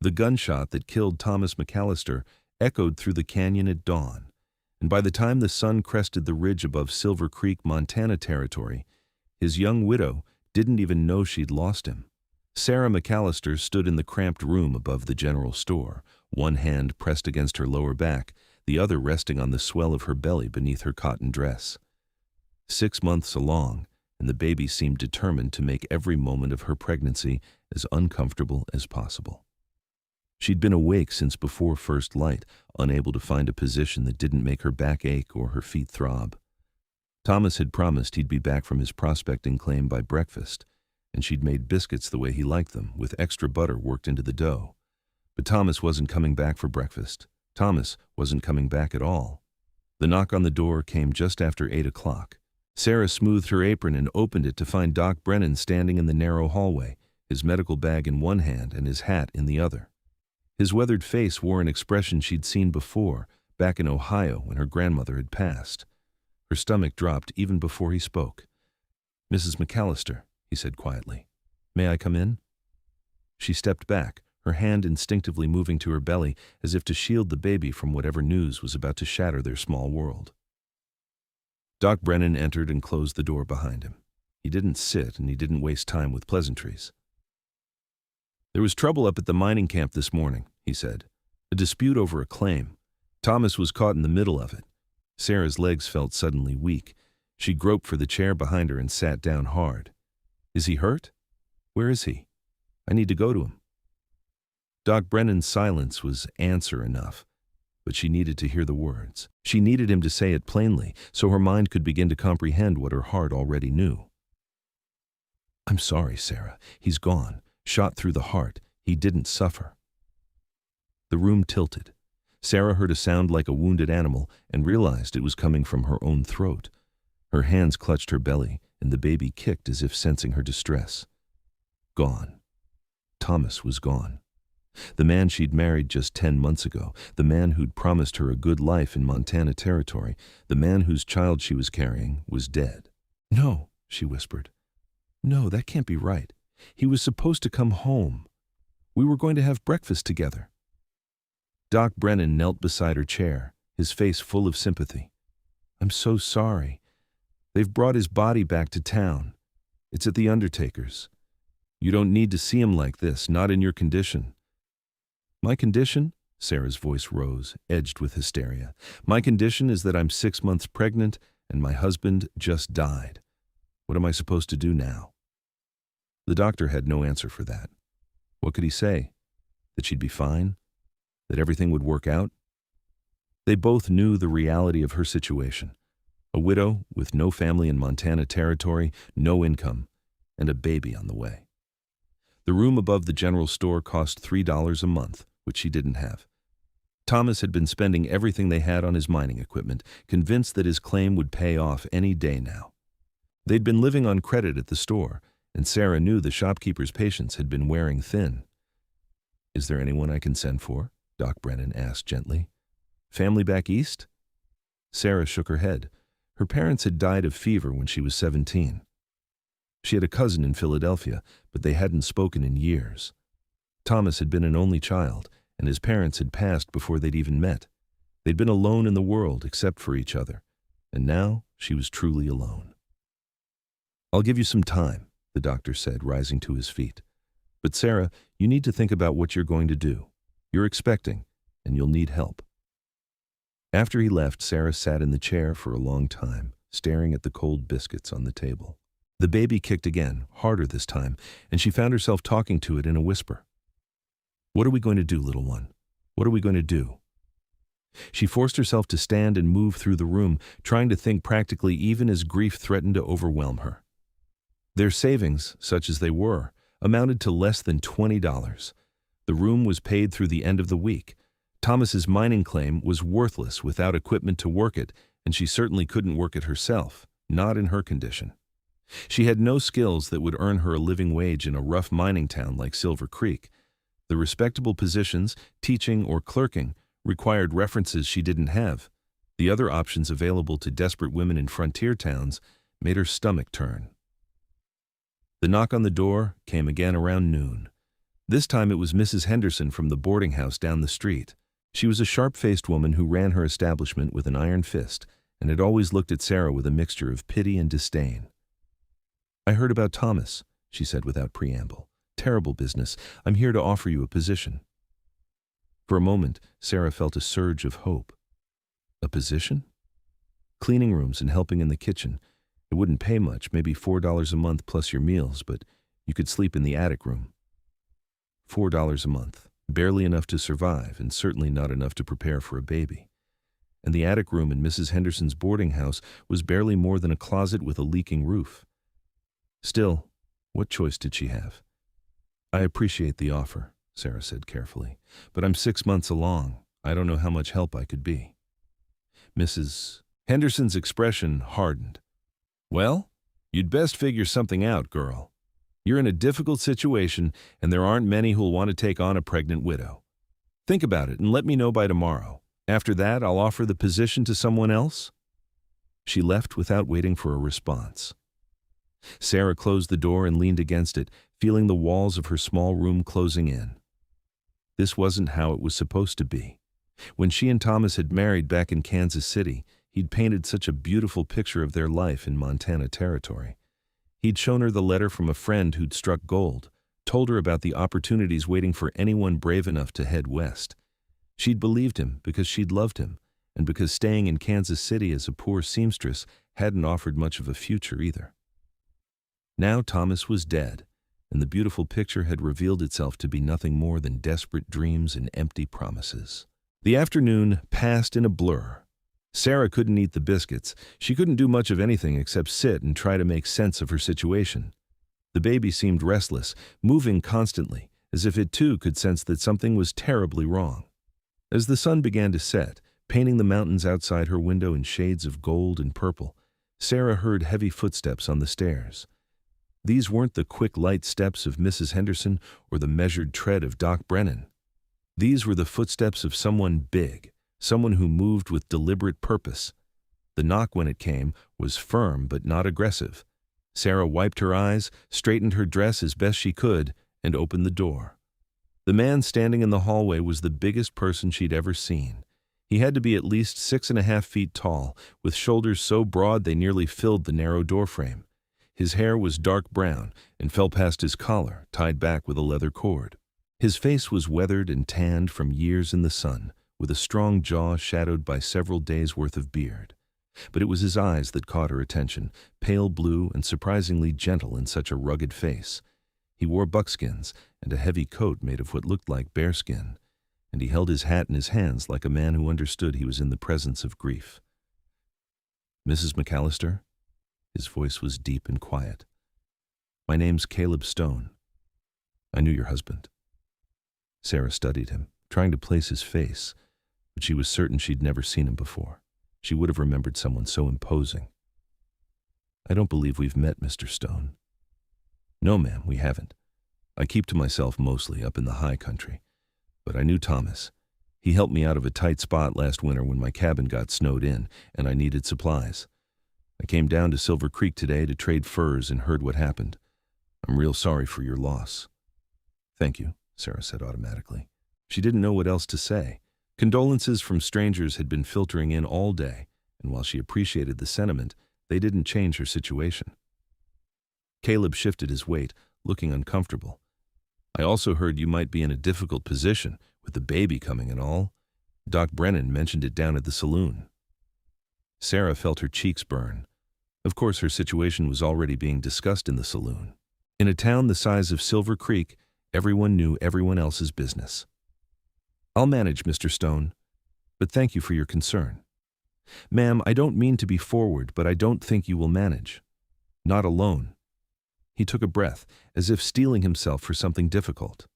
The gunshot that killed Thomas McCallister echoed through the canyon at dawn, and by the time the sun crested the ridge above Silver Creek, Montana territory, his young widow didn't even know she'd lost him. Sarah McCallister stood in the cramped room above the general store, one hand pressed against her lower back, the other resting on the swell of her belly beneath her cotton dress. 6 months along, and the baby seemed determined to make every moment of her pregnancy as uncomfortable as possible. She'd been awake since before first light, unable to find a position that didn't make her back ache or her feet throb. Thomas had promised he'd be back from his prospecting claim by breakfast, and she'd made biscuits the way he liked them, with extra butter worked into the dough. But Thomas wasn't coming back for breakfast. Thomas wasn't coming back at all. The knock on the door came just after 8 o'clock. Sarah smoothed her apron and opened it to find Doc Brennan standing in the narrow hallway, his medical bag in one hand and his hat in the other. His weathered face wore an expression she'd seen before, back in Ohio when her grandmother had passed. Her stomach dropped even before he spoke. "Mrs. McCallister," he said quietly, "may I come in?" She stepped back, her hand instinctively moving to her belly as if to shield the baby from whatever news was about to shatter their small world. Doc Brennan entered and closed the door behind him. He didn't sit, and he didn't waste time with pleasantries. "There was trouble up at the mining camp this morning," he said. "A dispute over a claim. Thomas was caught in the middle of it." Sarah's legs felt suddenly weak. She groped for the chair behind her and sat down hard. "Is he hurt? Where is he? I need to go to him." Doc Brennan's silence was answer enough, but she needed to hear the words. She needed him to say it plainly, so her mind could begin to comprehend what her heart already knew. "I'm sorry, Sarah. He's gone. Shot through the heart. He didn't suffer." The room tilted. Sarah heard a sound like a wounded animal and realized it was coming from her own throat. Her hands clutched her belly, and the baby kicked as if sensing her distress. Gone. Thomas was gone. The man she'd married just 10 months ago, the man who'd promised her a good life in Montana territory, the man whose child she was carrying, was dead. "No," she whispered. "No, that can't be right. He was supposed to come home. We were going to have breakfast together." Doc Brennan knelt beside her chair, his face full of sympathy. "I'm so sorry. They've brought his body back to town. It's at the undertaker's. You don't need to see him like this, not in your condition." "My condition?" Sarah's voice rose, edged with hysteria. "My condition is that I'm 6 months pregnant and my husband just died. What am I supposed to do now?" The doctor had no answer for that. What could he say? That she'd be fine? That everything would work out? They both knew the reality of her situation. A widow with no family in Montana territory, no income, and a baby on the way. The room above the general store cost $3 a month, which she didn't have. Thomas had been spending everything they had on his mining equipment, convinced that his claim would pay off any day now. They'd been living on credit at the store, and Sarah knew the shopkeeper's patience had been wearing thin. "Is there anyone I can send for?" Doc Brennan asked gently. "Family back east?" Sarah shook her head. Her parents had died of fever when she was 17. She had a cousin in Philadelphia, but they hadn't spoken in years. Thomas had been an only child, and his parents had passed before they'd even met. They'd been alone in the world except for each other, and now she was truly alone. "I'll give you some time," the doctor said, rising to his feet. "But Sarah, you need to think about what you're going to do. You're expecting, and you'll need help." After he left, Sarah sat in the chair for a long time, staring at the cold biscuits on the table. The baby kicked again, harder this time, and she found herself talking to it in a whisper. "What are we going to do, little one? What are we going to do?" She forced herself to stand and move through the room, trying to think practically even as grief threatened to overwhelm her. Their savings, such as they were, amounted to less than $20. The room was paid through the end of the week. Thomas's mining claim was worthless without equipment to work it, and she certainly couldn't work it herself, not in her condition. She had no skills that would earn her a living wage in a rough mining town like Silver Creek. The respectable positions, teaching or clerking, required references she didn't have. The other options available to desperate women in frontier towns made her stomach turn. The knock on the door came again around noon. This time it was Mrs. Henderson from the boarding house down the street. She was a sharp-faced woman who ran her establishment with an iron fist and had always looked at Sarah with a mixture of pity and disdain. "I heard about Thomas," she said without preamble. "Terrible business. I'm here to offer you a position." For a moment, Sarah felt a surge of hope. A position? Cleaning rooms and helping in the kitchen. It wouldn't pay much, maybe $4 a month plus your meals, but you could sleep in the attic room. $4 a month. Barely enough to survive, and certainly not enough to prepare for a baby. And the attic room in Mrs. Henderson's boarding house was barely more than a closet with a leaking roof. Still, what choice did she have? "I appreciate the offer," Sarah said carefully, "but I'm 6 months along. I don't know how much help I could be." Mrs. Henderson's expression hardened. "Well, you'd best figure something out, girl. You're in a difficult situation, and there aren't many who'll want to take on a pregnant widow. Think about it and let me know by tomorrow. After that, I'll offer the position to someone else." She left without waiting for a response. Sarah closed the door and leaned against it, feeling the walls of her small room closing in. This wasn't how it was supposed to be. When she and Thomas had married back in Kansas City, he'd painted such a beautiful picture of their life in Montana Territory. He'd shown her the letter from a friend who'd struck gold, told her about the opportunities waiting for anyone brave enough to head west. She'd believed him because she'd loved him, and because staying in Kansas City as a poor seamstress hadn't offered much of a future either. Now Thomas was dead, and the beautiful picture had revealed itself to be nothing more than desperate dreams and empty promises. The afternoon passed in a blur. Sarah couldn't eat the biscuits. She couldn't do much of anything except sit and try to make sense of her situation. The baby seemed restless, moving constantly, as if it too could sense that something was terribly wrong. As the sun began to set, painting the mountains outside her window in shades of gold and purple, Sarah heard heavy footsteps on the stairs. These weren't the quick, light steps of Mrs. Henderson or the measured tread of Doc Brennan. These were the footsteps of someone big, someone who moved with deliberate purpose. The knock, when it came, was firm but not aggressive. Sarah wiped her eyes, straightened her dress as best she could, and opened the door. The man standing in the hallway was the biggest person she'd ever seen. He had to be at least 6.5 feet tall, with shoulders so broad they nearly filled the narrow doorframe. His hair was dark brown and fell past his collar, tied back with a leather cord. His face was weathered and tanned from years in the sun, with a strong jaw shadowed by several days' worth of beard. But it was his eyes that caught her attention, pale blue and surprisingly gentle in such a rugged face. He wore buckskins and a heavy coat made of what looked like bearskin, and he held his hat in his hands like a man who understood he was in the presence of grief. "Mrs. McCallister?" His voice was deep and quiet. "My name's Caleb Stone. I knew your husband." Sarah studied him, trying to place his face, but she was certain she'd never seen him before. She would have remembered someone so imposing. "I don't believe we've met, Mr. Stone." "No, ma'am, we haven't. I keep to myself mostly up in the high country. But I knew Thomas. He helped me out of a tight spot last winter when my cabin got snowed in and I needed supplies. I came down to Silver Creek today to trade furs and heard what happened. I'm real sorry for your loss." "Thank you," Sarah said automatically. She didn't know what else to say. Condolences from strangers had been filtering in all day, and while she appreciated the sentiment, they didn't change her situation. Caleb shifted his weight, looking uncomfortable. "I also heard you might be in a difficult position, with the baby coming and all. Doc Brennan mentioned it down at the saloon." Sarah felt her cheeks burn. Of course, her situation was already being discussed in the saloon. In a town the size of Silver Creek, everyone knew everyone else's business. "I'll manage, Mr. Stone, but thank you for your concern. Ma'am, I don't mean to be forward, but I don't think you will manage. Not alone." He took a breath, as if steeling himself for something difficult.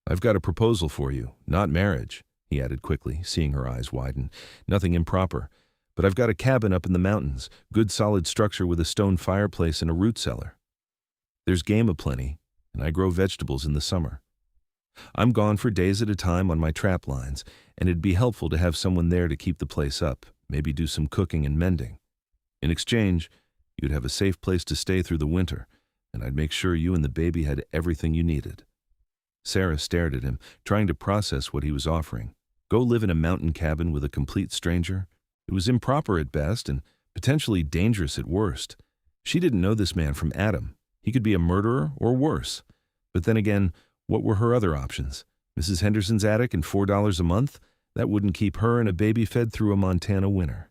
"I've got a proposal for you, not marriage," he added quickly, seeing her eyes widen. "Nothing improper, but I've got a cabin up in the mountains, good solid structure with a stone fireplace and a root cellar. There's game aplenty, and I grow vegetables in the summer. I'm gone for days at a time on my trap lines, and it'd be helpful to have someone there to keep the place up, maybe do some cooking and mending. In exchange, you'd have a safe place to stay through the winter, and I'd make sure you and the baby had everything you needed." Sarah stared at him, trying to process what he was offering. Go live in a mountain cabin with a complete stranger? It was improper at best and potentially dangerous at worst. She didn't know this man from Adam. He could be a murderer or worse. But then again, what were her other options? Mrs. Henderson's attic and $4 a month? That wouldn't keep her and a baby fed through a Montana winter.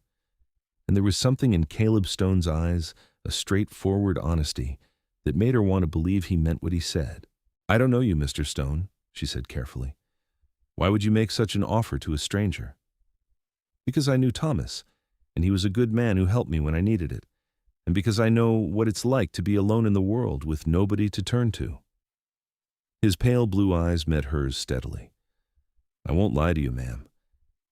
And there was something in Caleb Stone's eyes, a straightforward honesty, that made her want to believe he meant what he said. I don't know you, Mr. Stone, she said carefully. Why would you make such an offer to a stranger? Because I knew Thomas, and he was a good man who helped me when I needed it, and because I know what it's like to be alone in the world with nobody to turn to. His pale blue eyes met hers steadily. I won't lie to you, ma'am.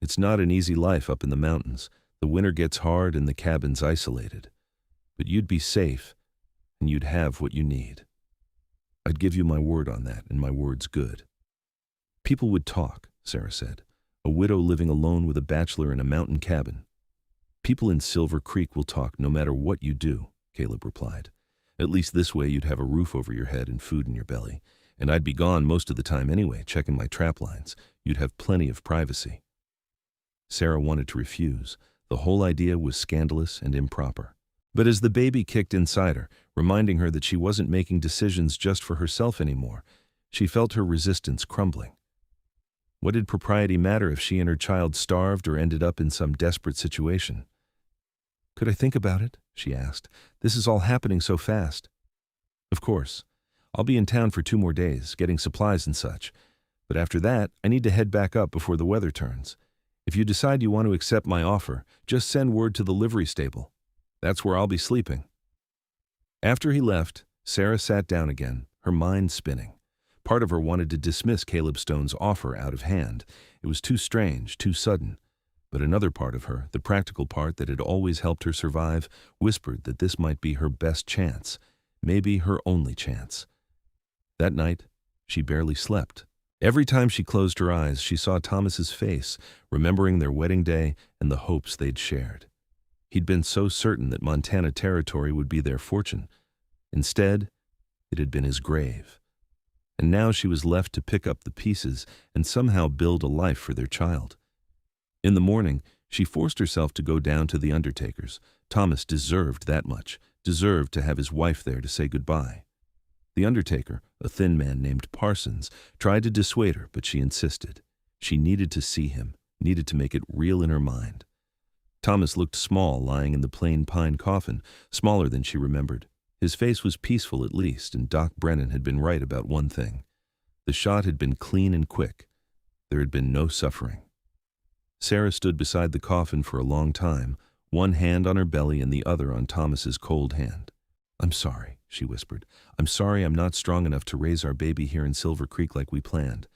It's not an easy life up in the mountains. The winter gets hard and the cabin's isolated. But you'd be safe, and you'd have what you need. I'd give you my word on that, and my word's good. People would talk, Sarah said. A widow living alone with a bachelor in a mountain cabin. People in Silver Creek will talk no matter what you do, Caleb replied. At least this way you'd have a roof over your head and food in your belly. And I'd be gone most of the time anyway, checking my trap lines. You'd have plenty of privacy. Sarah wanted to refuse. The whole idea was scandalous and improper. But as the baby kicked inside her, reminding her that she wasn't making decisions just for herself anymore, she felt her resistance crumbling. What did propriety matter if she and her child starved or ended up in some desperate situation? Could I think about it? She asked. This is all happening so fast. Of course. I'll be in town for 2 more days, getting supplies and such. But after that, I need to head back up before the weather turns. If you decide you want to accept my offer, just send word to the livery stable. That's where I'll be sleeping. After he left, Sarah sat down again, her mind spinning. Part of her wanted to dismiss Caleb Stone's offer out of hand. It was too strange, too sudden. But another part of her, the practical part that had always helped her survive, whispered that this might be her best chance, maybe her only chance. That night, she barely slept. Every time she closed her eyes, she saw Thomas's face, remembering their wedding day and the hopes they'd shared. He'd been so certain that Montana Territory would be their fortune. Instead, it had been his grave. And now she was left to pick up the pieces and somehow build a life for their child. In the morning, she forced herself to go down to the undertaker's. Thomas deserved that much, deserved to have his wife there to say goodbye. The undertaker, a thin man named Parsons, tried to dissuade her, but she insisted. She needed to see him, needed to make it real in her mind. Thomas looked small lying in the plain pine coffin, smaller than she remembered. His face was peaceful at least, and Doc Brennan had been right about one thing. The shot had been clean and quick. There had been no suffering. Sarah stood beside the coffin for a long time, one hand on her belly and the other on Thomas's cold hand. I'm sorry, she whispered. I'm sorry I'm not strong enough to raise our baby here in Silver Creek like we planned.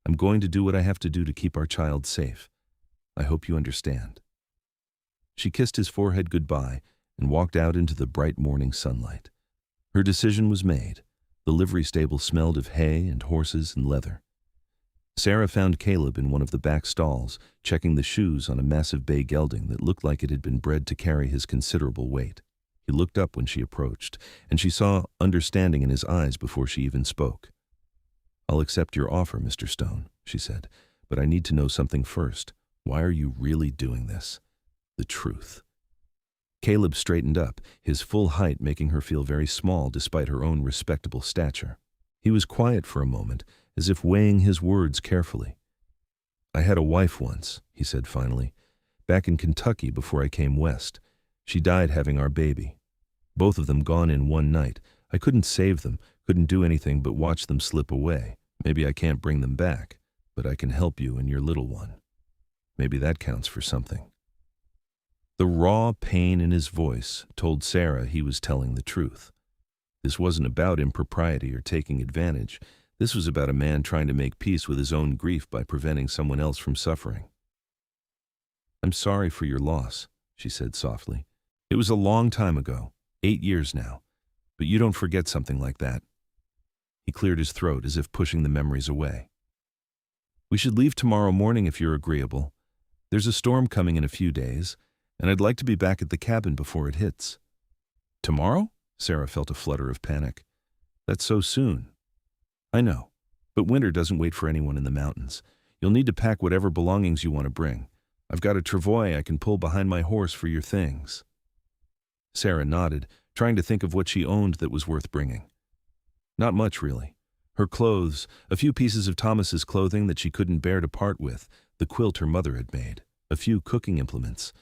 I'm going to do what I have to do to keep our child safe. I hope you understand. She kissed his forehead goodbye and walked out into the bright morning sunlight. Her decision was made. The livery stable smelled of hay and horses and leather. Sarah found Caleb in one of the back stalls, checking the shoes on a massive bay gelding that looked like it had been bred to carry his considerable weight. He looked up when she approached, and she saw understanding in his eyes before she even spoke. I'll accept your offer, Mr. Stone, she said, but I need to know something first. Why are you really doing this? The truth. Caleb straightened up, his full height making her feel very small despite her own respectable stature. He was quiet for a moment, as if weighing his words carefully. I had a wife once, he said finally, back in Kentucky before I came west. She died having our baby. Both of them gone in one night. I couldn't save them, couldn't do anything but watch them slip away. Maybe I can't bring them back, but I can help you and your little one. Maybe that counts for something. The raw pain in his voice told Sarah he was telling the truth. This wasn't about impropriety or taking advantage. This was about a man trying to make peace with his own grief by preventing someone else from suffering. I'm sorry for your loss, she said softly. It was a long time ago, 8 years now, but you don't forget something like that. He cleared his throat as if pushing the memories away. We should leave tomorrow morning if you're agreeable. There's a storm coming in a few days, and I'd like to be back at the cabin before it hits. Tomorrow? Sarah felt a flutter of panic. That's so soon. I know, But winter doesn't wait for anyone in the mountains. You'll need to pack whatever belongings you want to bring. I've got a travois I can pull behind my horse for your things." Sarah nodded, trying to think of what she owned that was worth bringing. Not much, really. Her clothes, a few pieces of Thomas's clothing that she couldn't bear to part with, the quilt her mother had made, a few cooking implements.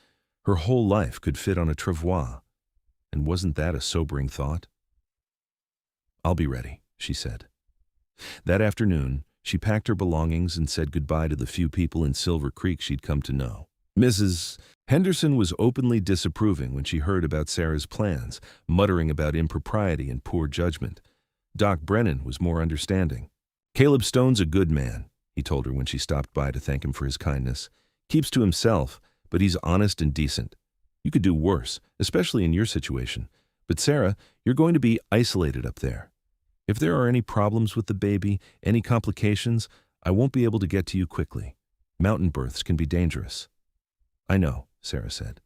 Her whole life could fit on a travois. And wasn't that a sobering thought? "I'll be ready," she said. That afternoon, she packed her belongings and said goodbye to the few people in Silver Creek she'd come to know. Mrs. Henderson was openly disapproving when she heard about Sarah's plans, muttering about impropriety and poor judgment. Doc Brennan was more understanding. "Caleb Stone's a good man," he told her when she stopped by to thank him for his kindness. "Keeps to himself, but he's honest and decent. You could do worse, especially in your situation. But Sarah, you're going to be isolated up there. If there are any problems with the baby, any complications, I won't be able to get to you quickly. Mountain births can be dangerous." "I know," Sarah said.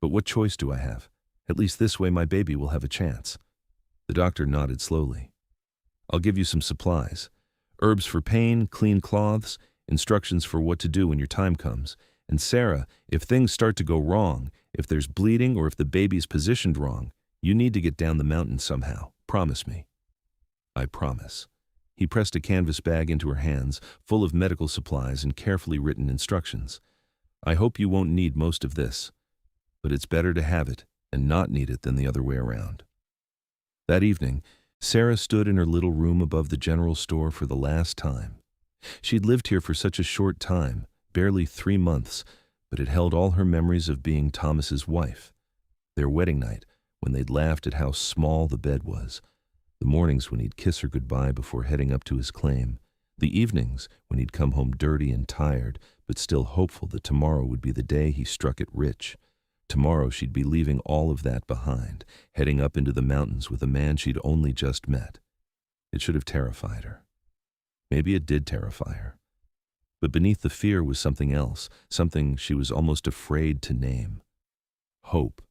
"But what choice do I have? At least this way my baby will have a chance." The doctor nodded slowly. "I'll give you some supplies. Herbs for pain, clean cloths, instructions for what to do when your time comes. And Sarah, if things start to go wrong, if there's bleeding or if the baby's positioned wrong, you need to get down the mountain somehow. Promise me." "I promise." He pressed a canvas bag into her hands, full of medical supplies and carefully written instructions. "I hope you won't need most of this, but it's better to have it and not need it than the other way around." That evening, Sarah stood in her little room above the general store for the last time. She'd lived here for such a short time, barely 3 months, but it held all her memories of being Thomas's wife. Their wedding night, when they'd laughed at how small the bed was. The mornings when he'd kiss her goodbye before heading up to his claim. The evenings when he'd come home dirty and tired, but still hopeful that tomorrow would be the day he struck it rich. Tomorrow she'd be leaving all of that behind, heading up into the mountains with a man she'd only just met. It should have terrified her. Maybe it did terrify her. But beneath the fear was something else, something she was almost afraid to name. Hope.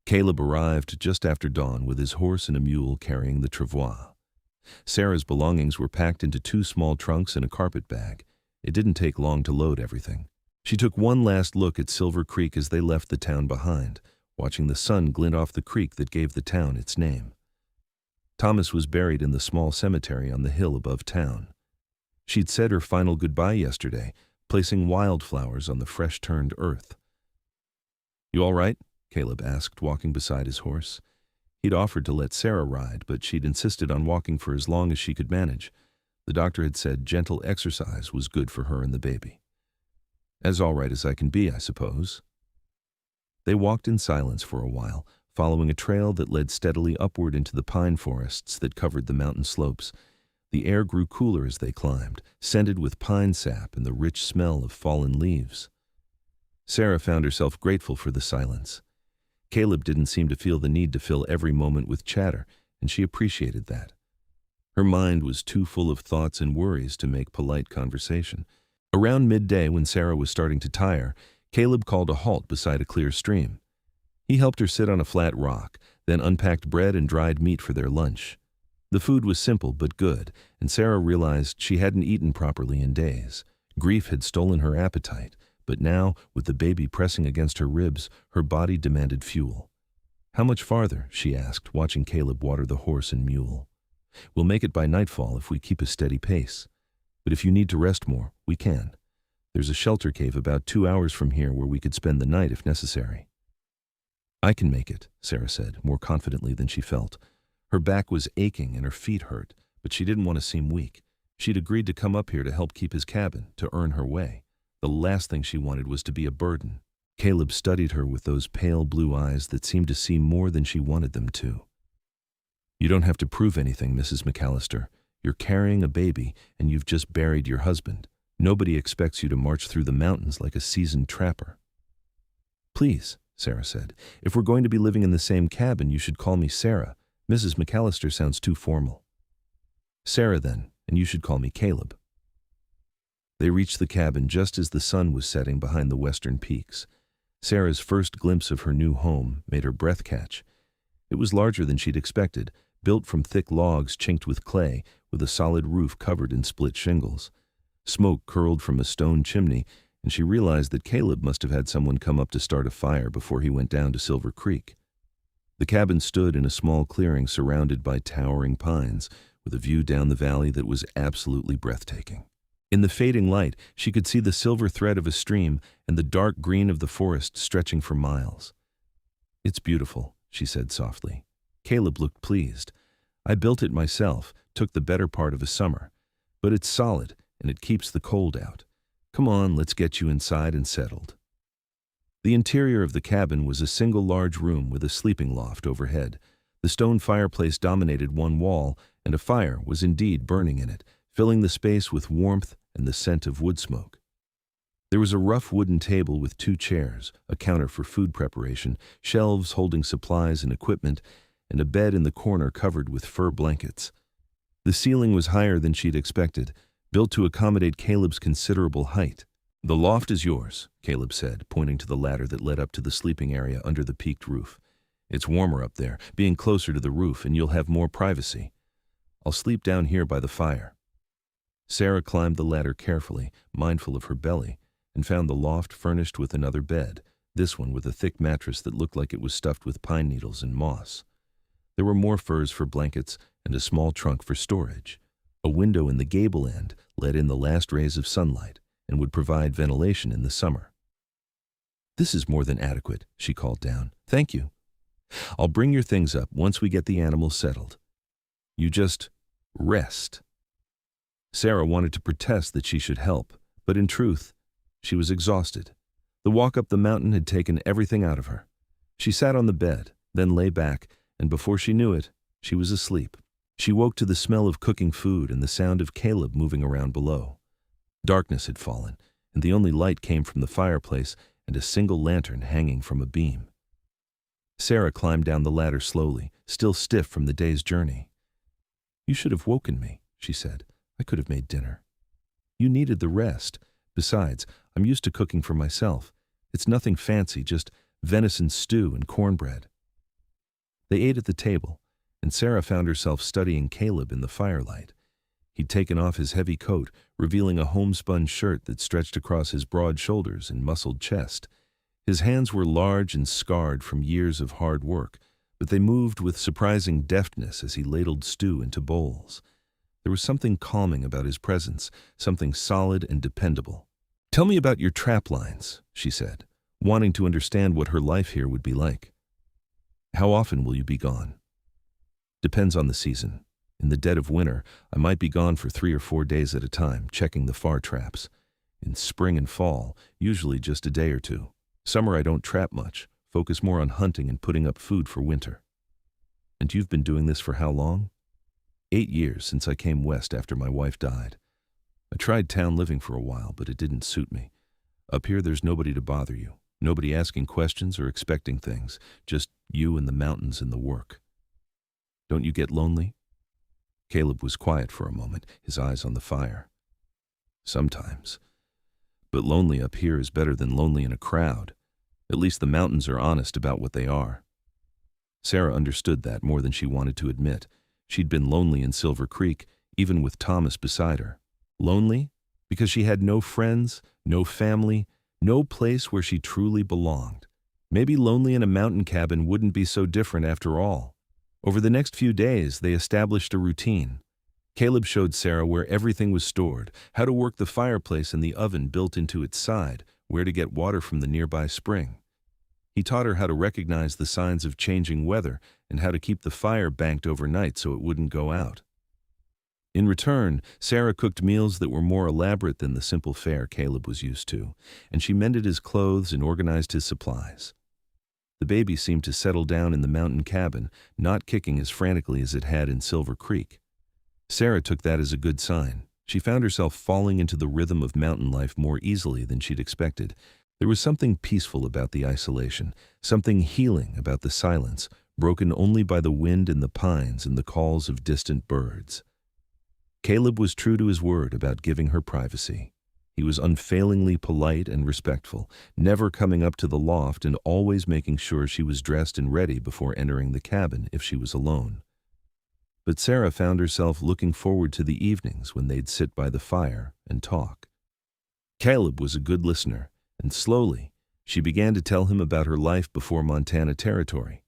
Caleb arrived just after dawn with his horse and a mule carrying the travois. Sarah's belongings were packed into 2 small trunks and a carpet bag. It didn't take long to load everything. She took one last look at Silver Creek as they left the town behind, watching the sun glint off the creek that gave the town its name. Thomas was buried in the small cemetery on the hill above town. She'd said her final goodbye yesterday, placing wildflowers on the fresh-turned earth. "You all right?" Caleb asked, walking beside his horse. He'd offered to let Sarah ride, but she'd insisted on walking for as long as she could manage. The doctor had said gentle exercise was good for her and the baby. "As all right as I can be, I suppose." They walked in silence for a while, following a trail that led steadily upward into the pine forests that covered the mountain slopes. The air grew cooler as they climbed, scented with pine sap and the rich smell of fallen leaves. Sarah found herself grateful for the silence. Caleb didn't seem to feel the need to fill every moment with chatter, and she appreciated that. Her mind was too full of thoughts and worries to make polite conversation. Around midday, when Sarah was starting to tire, Caleb called a halt beside a clear stream. He helped her sit on a flat rock, then unpacked bread and dried meat for their lunch. The food was simple but good, and Sarah realized she hadn't eaten properly in days. Grief had stolen her appetite, but now, with the baby pressing against her ribs, her body demanded fuel. "How much farther?" she asked, watching Caleb water the horse and mule. "We'll make it by nightfall if we keep a steady pace. But if you need to rest more, we can. There's a shelter cave about 2 hours from here where we could spend the night if necessary." "I can make it," Sarah said, more confidently than she felt. Her back was aching and her feet hurt, but she didn't want to seem weak. She'd agreed to come up here to help keep his cabin, to earn her way. The last thing she wanted was to be a burden. Caleb studied her with those pale blue eyes that seemed to see more than she wanted them to. "You don't have to prove anything, Mrs. McCallister. You're carrying a baby, and you've just buried your husband. Nobody expects you to march through the mountains like a seasoned trapper." "Please," Sarah said, "if we're going to be living in the same cabin, you should call me Sarah. Mrs. McCallister sounds too formal." "Sarah, then, and you should call me Caleb." They reached the cabin just as the sun was setting behind the western peaks. Sarah's first glimpse of her new home made her breath catch. It was larger than she'd expected, built from thick logs chinked with clay, with a solid roof covered in split shingles. Smoke curled from a stone chimney, and she realized that Caleb must have had someone come up to start a fire before he went down to Silver Creek. The cabin stood in a small clearing surrounded by towering pines, with a view down the valley that was absolutely breathtaking. In the fading light, she could see the silver thread of a stream and the dark green of the forest stretching for miles. "It's beautiful," she said softly. Caleb looked pleased. "I built it myself, took the better part of a summer. But it's solid, and it keeps the cold out. Come on, let's get you inside and settled." The interior of the cabin was a single large room with a sleeping loft overhead. The stone fireplace dominated one wall, and a fire was indeed burning in it, filling the space with warmth and the scent of wood smoke. There was a rough wooden table with 2 chairs, a counter for food preparation, shelves holding supplies and equipment, and a bed in the corner covered with fur blankets. The ceiling was higher than she'd expected, built to accommodate Caleb's considerable height. "The loft is yours," Caleb said, pointing to the ladder that led up to the sleeping area under the peaked roof. "It's warmer up there, being closer to the roof, and you'll have more privacy. I'll sleep down here by the fire." Sarah climbed the ladder carefully, mindful of her belly, and found the loft furnished with another bed, this one with a thick mattress that looked like it was stuffed with pine needles and moss. There were more furs for blankets and a small trunk for storage. A window in the gable end let in the last rays of sunlight and would provide ventilation in the summer. "This is more than adequate," she called down. "Thank you. I'll bring your things up once we get the animals settled. You just rest." Sarah wanted to protest that she should help, but in truth, she was exhausted. The walk up the mountain had taken everything out of her. She sat on the bed, then lay back, and before she knew it, she was asleep. She woke to the smell of cooking food and the sound of Caleb moving around below. Darkness had fallen, and the only light came from the fireplace and a single lantern hanging from a beam. Sarah climbed down the ladder slowly, still stiff from the day's journey. "You should have woken me," she said. "I could have made dinner." "You needed the rest. Besides, I'm used to cooking for myself. It's nothing fancy, just venison stew and cornbread." They ate at the table, and Sarah found herself studying Caleb in the firelight. He'd taken off his heavy coat, revealing a homespun shirt that stretched across his broad shoulders and muscled chest. His hands were large and scarred from years of hard work, but they moved with surprising deftness as he ladled stew into bowls. There was something calming about his presence, something solid and dependable. "Tell me about your trap lines," she said, wanting to understand what her life here would be like. "How often will you be gone?" "Depends on the season. In the dead of winter, I might be gone for 3 or 4 days at a time, checking the far traps. In spring and fall, usually just a day or 2. Summer I don't trap much, focus more on hunting and putting up food for winter." "And you've been doing this for how long?" 8 years since I came west after my wife died. I tried town living for a while, but it didn't suit me. Up here there's nobody to bother you, nobody asking questions or expecting things, just you and the mountains and the work. Don't you get lonely?" Caleb was quiet for a moment, his eyes on the fire. "Sometimes. But lonely up here is better than lonely in a crowd. At least the mountains are honest about what they are." Sarah understood that more than she wanted to admit. She'd been lonely in Silver Creek, even with Thomas beside her. Lonely because she had no friends, no family, no place where she truly belonged. Maybe lonely in a mountain cabin wouldn't be so different after all. Over the next few days, they established a routine. Caleb showed Sarah where everything was stored, how to work the fireplace and the oven built into its side, where to get water from the nearby spring. He taught her how to recognize the signs of changing weather and how to keep the fire banked overnight so it wouldn't go out. In return, Sarah cooked meals that were more elaborate than the simple fare Caleb was used to, and she mended his clothes and organized his supplies. The baby seemed to settle down in the mountain cabin, not kicking as frantically as it had in Silver Creek. Sarah took that as a good sign. She found herself falling into the rhythm of mountain life more easily than she'd expected. There was something peaceful about the isolation, something healing about the silence, broken only by the wind in the pines and the calls of distant birds. Caleb was true to his word about giving her privacy. He was unfailingly polite and respectful, never coming up to the loft and always making sure she was dressed and ready before entering the cabin if she was alone. but Sarah found herself looking forward to the evenings when they'd sit by the fire and talk. Caleb was a good listener, and slowly, she began to tell him about her life before Montana Territory,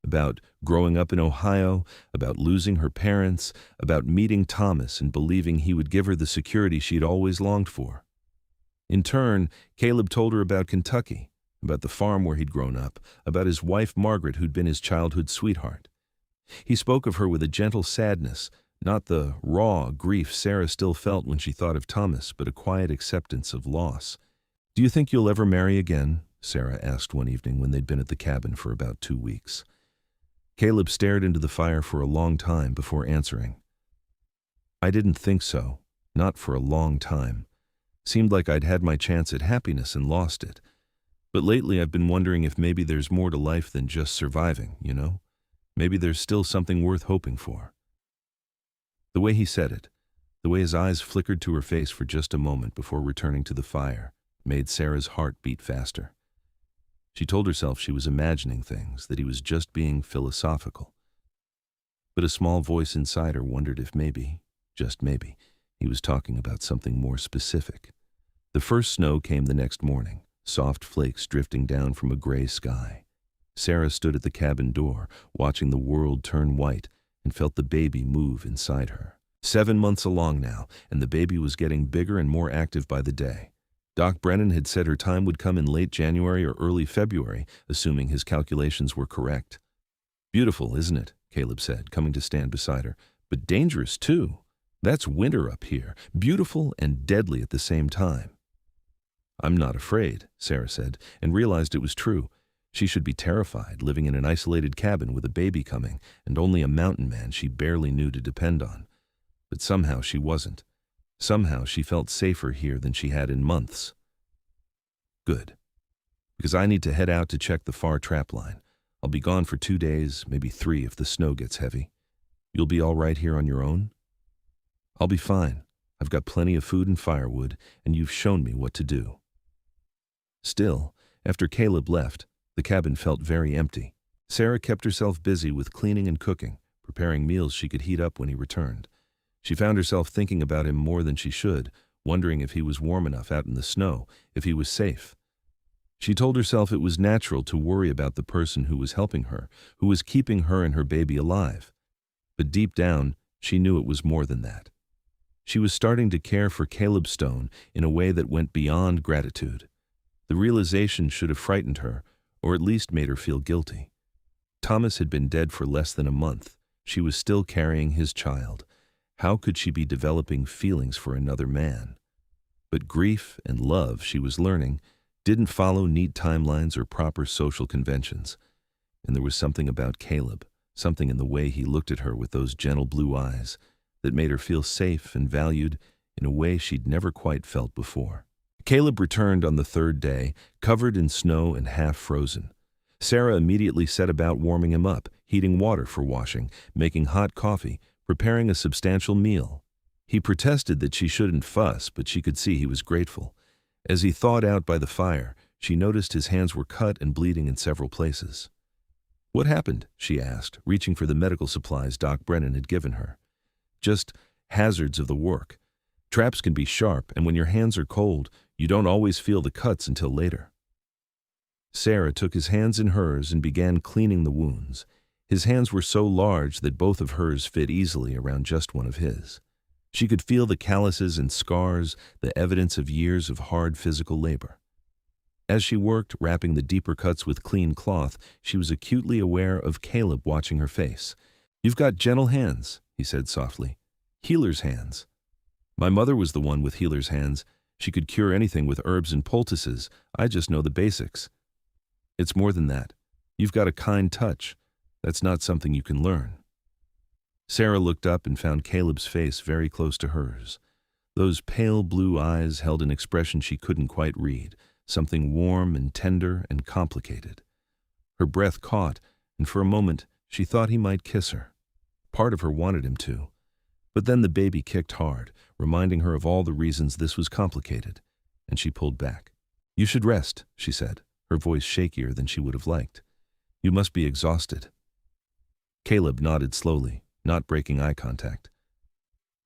about growing up in Ohio, about losing her parents, about meeting Thomas and believing he would give her the security she'd always longed for. In turn, Caleb told her about Kentucky, about the farm where he'd grown up, about his wife Margaret who'd been his childhood sweetheart. He spoke of her with a gentle sadness, not the raw grief Sarah still felt when she thought of Thomas, but a quiet acceptance of loss. "Do you think you'll ever marry again?" Sarah asked one evening when they'd been at the cabin for about 2 weeks. Caleb stared into the fire for a long time before answering. "I didn't think so, not for a long time. Seemed like I'd had my chance at happiness and lost it. But lately I've been wondering if maybe there's more to life than just surviving, you know? Maybe there's still something worth hoping for." The way he said it, the way his eyes flickered to her face for just a moment before returning to the fire, made Sarah's heart beat faster. She told herself she was imagining things, that he was just being philosophical. But a small voice inside her wondered if maybe, just maybe, he was talking about something more specific. The first snow came the next morning, soft flakes drifting down from a gray sky. Sarah stood at the cabin door, watching the world turn white, and felt the baby move inside her. 7 months along now, and the baby was getting bigger and more active by the day. Doc Brennan had said her time would come in late January or early February, assuming his calculations were correct. "Beautiful, isn't it?" Caleb said, coming to stand beside her. "But dangerous, too. That's winter up here, beautiful and deadly at the same time." "I'm not afraid," Sarah said, and realized it was true. She should be terrified, living in an isolated cabin with a baby coming, and only a mountain man she barely knew to depend on. But somehow she wasn't. Somehow she felt safer here than she had in months. "Good. Because I need to head out to check the far trap line. I'll be gone for 2 days, maybe 3 if the snow gets heavy. You'll be all right here on your own?" "I'll be fine. I've got plenty of food and firewood, and you've shown me what to do." Still, after Caleb left, the cabin felt very empty. Sarah kept herself busy with cleaning and cooking, preparing meals she could heat up when he returned. She found herself thinking about him more than she should, wondering if he was warm enough out in the snow, if he was safe. She told herself it was natural to worry about the person who was helping her, who was keeping her and her baby alive. But deep down, she knew it was more than that. She was starting to care for Caleb Stone in a way that went beyond gratitude. The realization should have frightened her, or at least made her feel guilty. Thomas had been dead for less than a month. She was still carrying his child. How could she be developing feelings for another man? But grief and love, she was learning, didn't follow neat timelines or proper social conventions. And there was something about Caleb, something in the way he looked at her with those gentle blue eyes, that made her feel safe and valued in a way she'd never quite felt before. Caleb returned on the 3rd day, covered in snow and half frozen. Sarah immediately set about warming him up, heating water for washing, making hot coffee, preparing a substantial meal. He protested that she shouldn't fuss, but she could see he was grateful. As he thawed out by the fire, she noticed his hands were cut and bleeding in several places. "What happened?" she asked, reaching for the medical supplies Doc Brennan had given her. "Just hazards of the work. Traps can be sharp, and when your hands are cold, you don't always feel the cuts until later." Sarah took his hands in hers and began cleaning the wounds. His hands were so large that both of hers fit easily around just one of his. She could feel the calluses and scars, the evidence of years of hard physical labor. As she worked, wrapping the deeper cuts with clean cloth, she was acutely aware of Caleb watching her face. "You've got gentle hands," he said softly. "Healer's hands." "My mother was the one with healer's hands. She could cure anything with herbs and poultices. I just know the basics." "It's more than that. You've got a kind touch. That's not something you can learn." Sarah looked up and found Caleb's face very close to hers. Those pale blue eyes held an expression she couldn't quite read, something warm and tender and complicated. Her breath caught, and for a moment she thought he might kiss her. Part of her wanted him to. But then the baby kicked hard, reminding her of all the reasons this was complicated, and she pulled back. "You should rest," she said, her voice shakier than she would have liked. "You must be exhausted." Caleb nodded slowly, not breaking eye contact.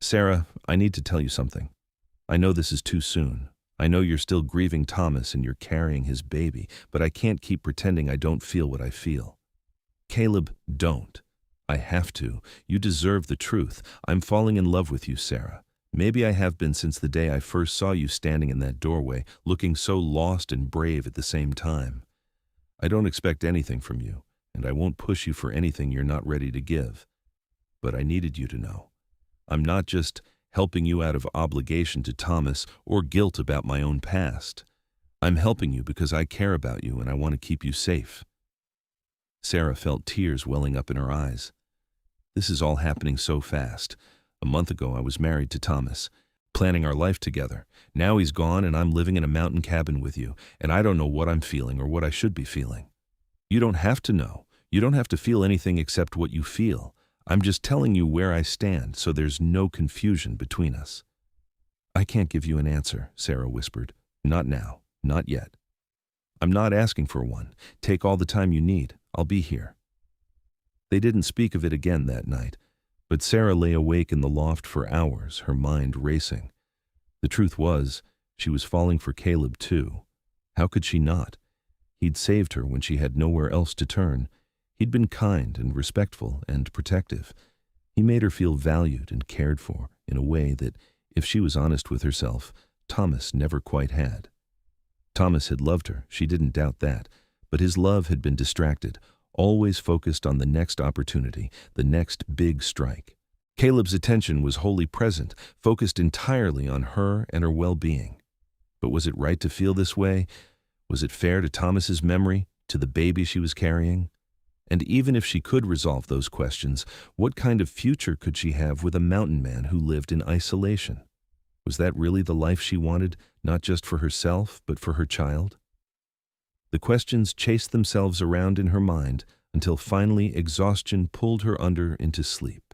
Sarah, I need to tell you something. I know this is too soon. I know you're still grieving Thomas and you're carrying his baby, but I can't keep pretending I don't feel what I feel. Caleb, don't. I have to. You deserve the truth. I'm falling in love with you, Sarah. Maybe I have been since the day I first saw you standing in that doorway, looking so lost and brave at the same time. I don't expect anything from you, and I won't push you for anything you're not ready to give. But I needed you to know. I'm not just helping you out of obligation to Thomas or guilt about my own past. I'm helping you because I care about you and I want to keep you safe. Sarah felt tears welling up in her eyes. This is all happening so fast. A month ago I was married to Thomas, planning our life together. Now he's gone and I'm living in a mountain cabin with you, and I don't know what I'm feeling or what I should be feeling. You don't have to know. You don't have to feel anything except what you feel. I'm just telling you where I stand so there's no confusion between us. I can't give you an answer, Sarah whispered. Not now. Not yet. I'm not asking for one. Take all the time you need. I'll be here. They didn't speak of it again that night, but Sarah lay awake in the loft for hours, her mind racing. The truth was, she was falling for Caleb too. How could she not? He'd saved her when she had nowhere else to turn. He'd been kind and respectful and protective. He made her feel valued and cared for in a way that, if she was honest with herself, Thomas never quite had. Thomas had loved her, she didn't doubt that, but his love had been distracted, always focused on the next opportunity, the next big strike. Caleb's attention was wholly present, focused entirely on her and her well-being. But was it right to feel this way? Was it fair to Thomas's memory, to the baby she was carrying? And even if she could resolve those questions, what kind of future could she have with a mountain man who lived in isolation? Was that really the life she wanted, not just for herself, but for her child? The questions chased themselves around in her mind until finally exhaustion pulled her under into sleep.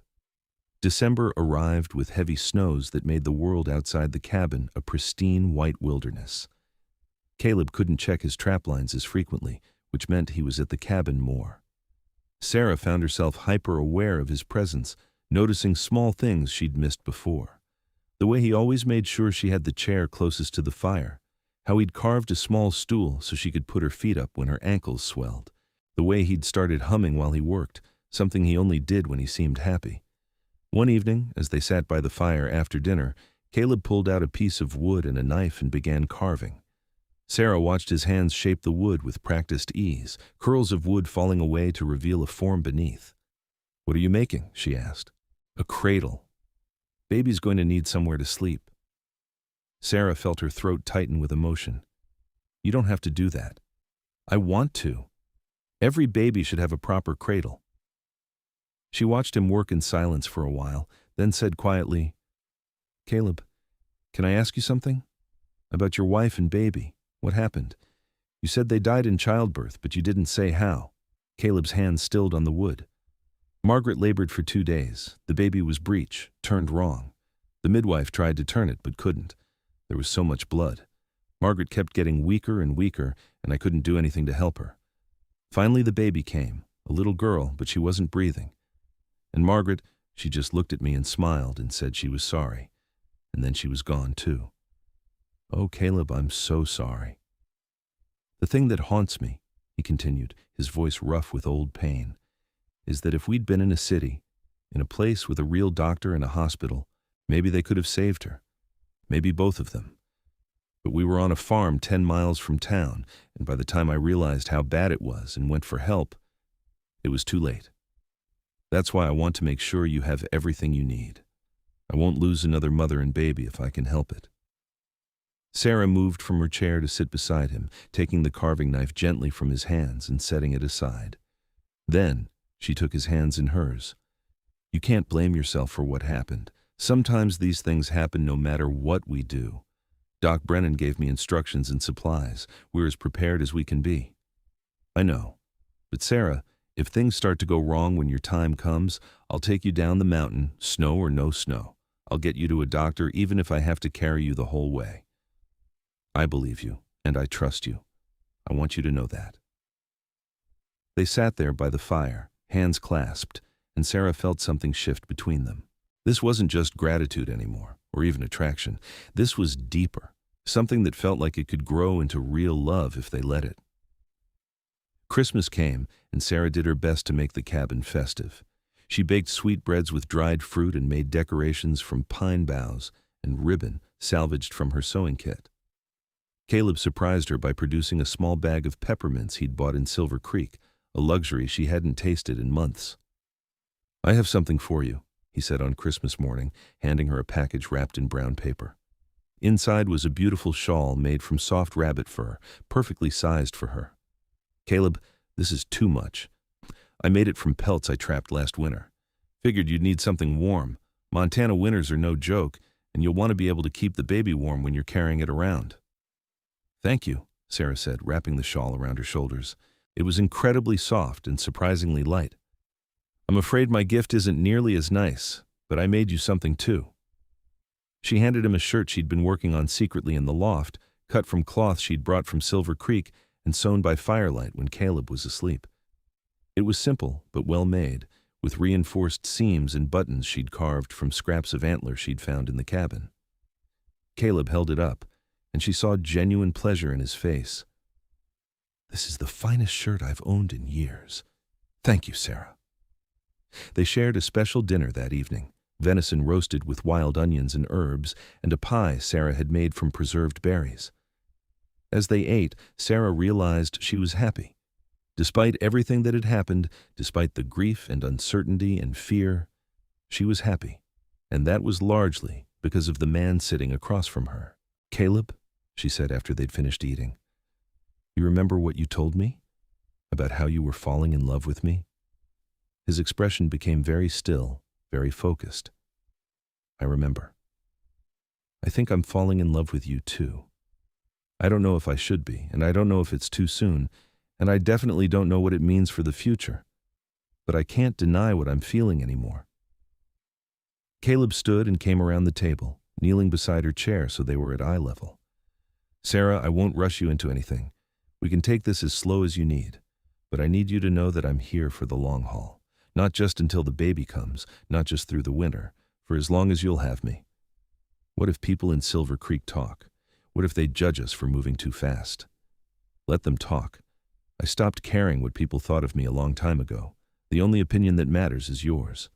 December arrived with heavy snows that made the world outside the cabin a pristine white wilderness. Caleb couldn't check his trap lines as frequently, which meant he was at the cabin more. Sarah found herself hyper-aware of his presence, noticing small things she'd missed before. The way he always made sure she had the chair closest to the fire, how he'd carved a small stool so she could put her feet up when her ankles swelled, the way he'd started humming while he worked, something he only did when he seemed happy. One evening, as they sat by the fire after dinner, Caleb pulled out a piece of wood and a knife and began carving. Sarah watched his hands shape the wood with practiced ease, curls of wood falling away to reveal a form beneath. "What are you making?" she asked. "A cradle. Baby's going to need somewhere to sleep." Sarah felt her throat tighten with emotion. "You don't have to do that. I want to. Every baby should have a proper cradle." She watched him work in silence for a while, then said quietly, "Caleb, can I ask you something? About your wife and baby. What happened? You said they died in childbirth, but you didn't say how." Caleb's hand stilled on the wood. "Margaret labored for 2 days. The baby was breech, turned wrong. The midwife tried to turn it, but couldn't. There was so much blood. Margaret kept getting weaker and weaker, and I couldn't do anything to help her. Finally the baby came, a little girl, but she wasn't breathing. And Margaret, she just looked at me and smiled and said she was sorry. And then she was gone too. Oh, Caleb, I'm so sorry. The thing that haunts me," he continued, his voice rough with old pain, "is that if we'd been in a city, in a place with a real doctor and a hospital, maybe they could have saved her. Maybe both of them. But we were on a farm 10 miles from town, and by the time I realized how bad it was and went for help, it was too late. That's why I want to make sure you have everything you need. I won't lose another mother and baby if I can help it." Sarah moved from her chair to sit beside him, taking the carving knife gently from his hands and setting it aside. Then she took his hands in hers. "You can't blame yourself for what happened. Sometimes these things happen no matter what we do. Doc Brennan gave me instructions and supplies. We're as prepared as we can be." "I know. But Sarah, if things start to go wrong when your time comes, I'll take you down the mountain, snow or no snow. I'll get you to a doctor even if I have to carry you the whole way. I believe you, and I trust you. I want you to know that." They sat there by the fire, hands clasped, and Sarah felt something shift between them. This wasn't just gratitude anymore, or even attraction. This was deeper, something that felt like it could grow into real love if they let it. Christmas came, and Sarah did her best to make the cabin festive. She baked sweetbreads with dried fruit and made decorations from pine boughs and ribbon salvaged from her sewing kit. Caleb surprised her by producing a small bag of peppermints he'd bought in Silver Creek, a luxury she hadn't tasted in months. "I have something for you," he said on Christmas morning, handing her a package wrapped in brown paper. Inside was a beautiful shawl made from soft rabbit fur, perfectly sized for her. "Caleb, this is too much. I made it from pelts I trapped last winter. Figured you'd need something warm. Montana winters are no joke, and you'll want to be able to keep the baby warm when you're carrying it around." "Thank you," Sarah said, wrapping the shawl around her shoulders. It was incredibly soft and surprisingly light. "I'm afraid my gift isn't nearly as nice, but I made you something too." She handed him a shirt she'd been working on secretly in the loft, cut from cloth she'd brought from Silver Creek and sewn by firelight when Caleb was asleep. It was simple, but well made, with reinforced seams and buttons she'd carved from scraps of antler she'd found in the cabin. Caleb held it up, and she saw genuine pleasure in his face. "This is the finest shirt I've owned in years. Thank you, Sarah." They shared a special dinner that evening, venison roasted with wild onions and herbs, and a pie Sarah had made from preserved berries. As they ate, Sarah realized she was happy. Despite everything that had happened, despite the grief and uncertainty and fear, she was happy, and that was largely because of the man sitting across from her. "Caleb," she said after they'd finished eating, "you remember what you told me? About how you were falling in love with me?" His expression became very still, very focused. "I remember. I think I'm falling in love with you too. I don't know if I should be, and I don't know if it's too soon, and I definitely don't know what it means for the future. But I can't deny what I'm feeling anymore." Caleb stood and came around the table, kneeling beside her chair so they were at eye level. "Sarah, I won't rush you into anything. We can take this as slow as you need. But I need you to know that I'm here for the long haul. Not just until the baby comes, not just through the winter, for as long as you'll have me. What if people in Silver Creek talk? What if they judge us for moving too fast? Let them talk. I stopped caring what people thought of me a long time ago. The only opinion that matters is yours."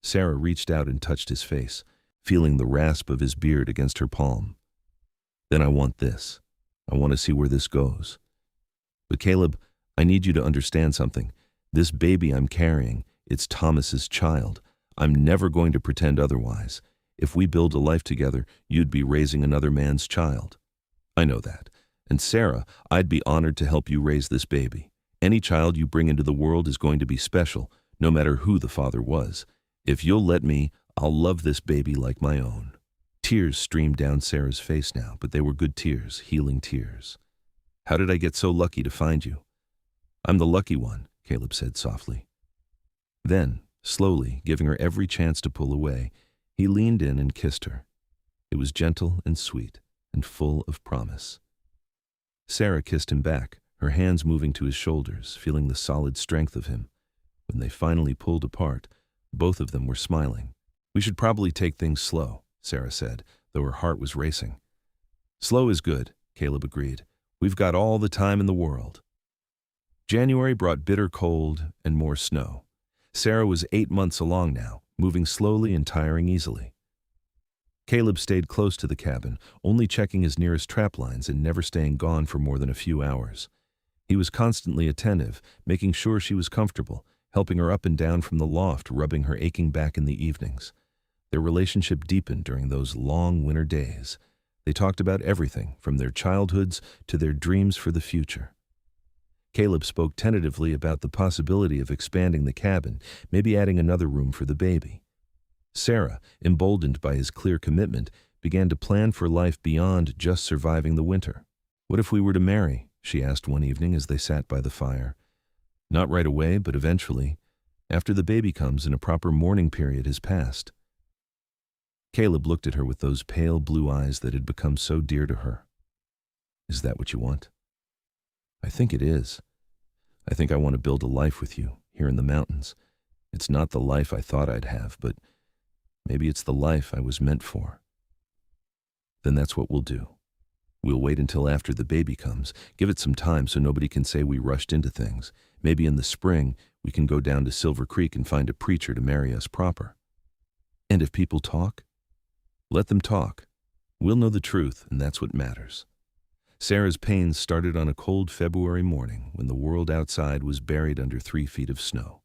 Sarah reached out and touched his face, feeling the rasp of his beard against her palm. "Then I want this. I want to see where this goes. But Caleb, I need you to understand something. This baby I'm carrying, it's Thomas's child. I'm never going to pretend otherwise. If we build a life together, you'd be raising another man's child. I know that. And Sarah, I'd be honored to help you raise this baby. Any child you bring into the world is going to be special, no matter who the father was. If you'll let me, I'll love this baby like my own." Tears streamed down Sarah's face now, but they were good tears, healing tears. "How did I get so lucky to find you?" "I'm the lucky one," Caleb said softly. Then, slowly, giving her every chance to pull away, he leaned in and kissed her. It was gentle and sweet and full of promise. Sarah kissed him back, her hands moving to his shoulders, feeling the solid strength of him. When they finally pulled apart, both of them were smiling. "We should probably take things slow," Sarah said, though her heart was racing. "Slow is good," Caleb agreed. "We've got all the time in the world." January brought bitter cold and more snow. Sarah was 8 months along now, moving slowly and tiring easily. Caleb stayed close to the cabin, only checking his nearest trap lines and never staying gone for more than a few hours. He was constantly attentive, making sure she was comfortable, helping her up and down from the loft, rubbing her aching back in the evenings. Their relationship deepened during those long winter days. They talked about everything, from their childhoods to their dreams for the future. Caleb spoke tentatively about the possibility of expanding the cabin, maybe adding another room for the baby. Sarah, emboldened by his clear commitment, began to plan for life beyond just surviving the winter. "What if we were to marry?" she asked one evening as they sat by the fire. "Not right away, but eventually, after the baby comes and a proper mourning period has passed." Caleb looked at her with those pale blue eyes that had become so dear to her. "Is that what you want?" "I think it is. I think I want to build a life with you, here in the mountains, It's not the life I thought I'd have, but maybe it's the life I was meant for. Then that's what we'll do. We'll wait until after the baby comes, give it some time so nobody can say we rushed into things. Maybe in the spring, we can go down to Silver Creek and find a preacher to marry us proper. And if people talk, let them talk. We'll know the truth, and that's what matters. Sarah's pains started on a cold February morning when the world outside was buried under 3 feet of snow.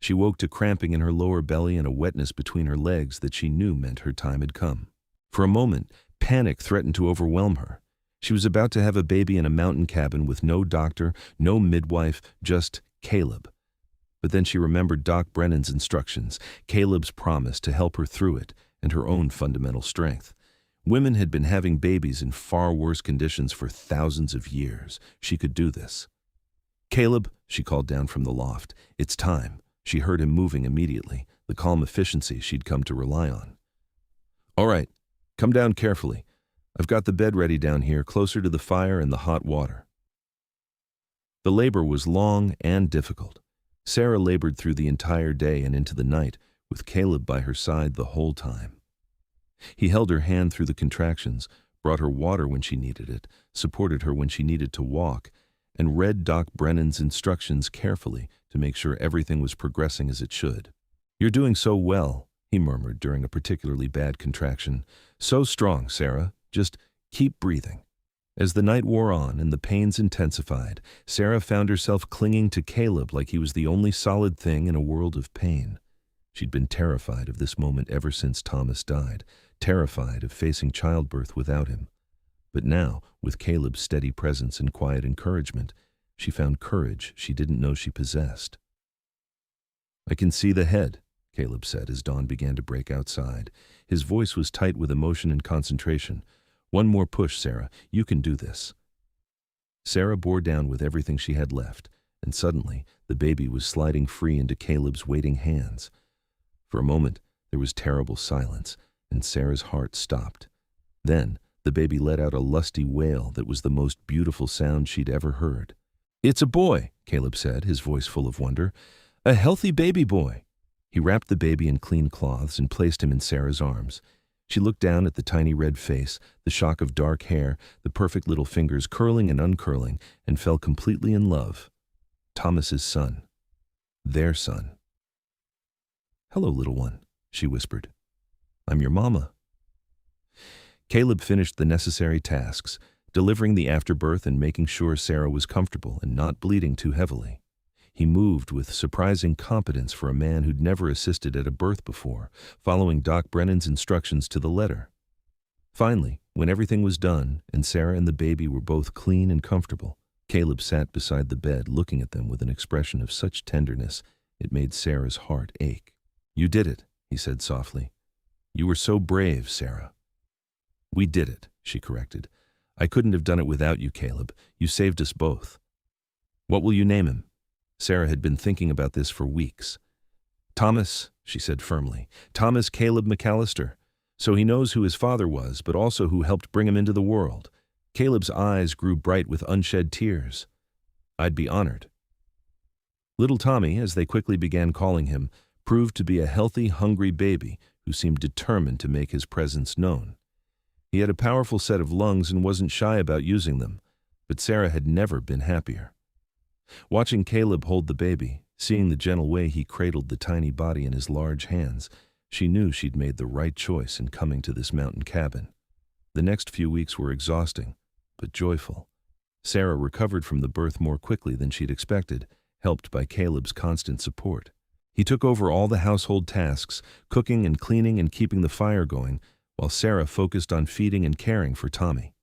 She woke to cramping in her lower belly and a wetness between her legs that she knew meant her time had come. For a moment, panic threatened to overwhelm her. She was about to have a baby in a mountain cabin with no doctor, no midwife, just Caleb. But then she remembered Doc Brennan's instructions, Caleb's promise to help her through it, and her own fundamental strength. Women had been having babies in far worse conditions for thousands of years. She could do this. "Caleb," she called down from the loft. "It's time." She heard him moving immediately, the calm efficiency she'd come to rely on. "All right, come down carefully. I've got the bed ready down here, closer to the fire and the hot water." The labor was long and difficult. Sarah labored through the entire day and into the night, with Caleb by her side the whole time. He held her hand through the contractions, brought her water when she needed it, supported her when she needed to walk, and read Doc Brennan's instructions carefully to make sure everything was progressing as it should. "You're doing so well," he murmured during a particularly bad contraction. "So strong, Sarah. Just keep breathing." As the night wore on and the pains intensified, Sarah found herself clinging to Caleb like he was the only solid thing in a world of pain. She'd been terrified of this moment ever since Thomas died, terrified of facing childbirth without him. But now, with Caleb's steady presence and quiet encouragement, she found courage she didn't know she possessed. "I can see the head," Caleb said as dawn began to break outside. His voice was tight with emotion and concentration. "One more push, Sarah. You can do this." Sarah bore down with everything she had left, and suddenly the baby was sliding free into Caleb's waiting hands. For a moment, there was terrible silence, and Sarah's heart stopped. Then, the baby let out a lusty wail that was the most beautiful sound she'd ever heard. "It's a boy," Caleb said, his voice full of wonder. "A healthy baby boy." He wrapped the baby in clean cloths and placed him in Sarah's arms. She looked down at the tiny red face, the shock of dark hair, the perfect little fingers curling and uncurling, and fell completely in love. Thomas's son. Their son. "Hello, little one," she whispered. "I'm your mama." Caleb finished the necessary tasks, delivering the afterbirth and making sure Sarah was comfortable and not bleeding too heavily. He moved with surprising competence for a man who'd never assisted at a birth before, following Doc Brennan's instructions to the letter. Finally, when everything was done and Sarah and the baby were both clean and comfortable, Caleb sat beside the bed looking at them with an expression of such tenderness it made Sarah's heart ache. "You did it," he said softly. "You were so brave, Sarah." "We did it," she corrected. "I couldn't have done it without you, Caleb. You saved us both." "What will you name him?" Sarah had been thinking about this for weeks. "Thomas," she said firmly. "Thomas Caleb McCallister. So he knows who his father was, but also who helped bring him into the world." Caleb's eyes grew bright with unshed tears. "I'd be honored." Little Tommy, as they quickly began calling him, proved to be a healthy, hungry baby who seemed determined to make his presence known. He had a powerful set of lungs and wasn't shy about using them, but Sarah had never been happier. Watching Caleb hold the baby, seeing the gentle way he cradled the tiny body in his large hands, she knew she'd made the right choice in coming to this mountain cabin. The next few weeks were exhausting, but joyful. Sarah recovered from the birth more quickly than she'd expected, helped by Caleb's constant support. He took over all the household tasks, cooking and cleaning and keeping the fire going, while Sarah focused on feeding and caring for Tommy.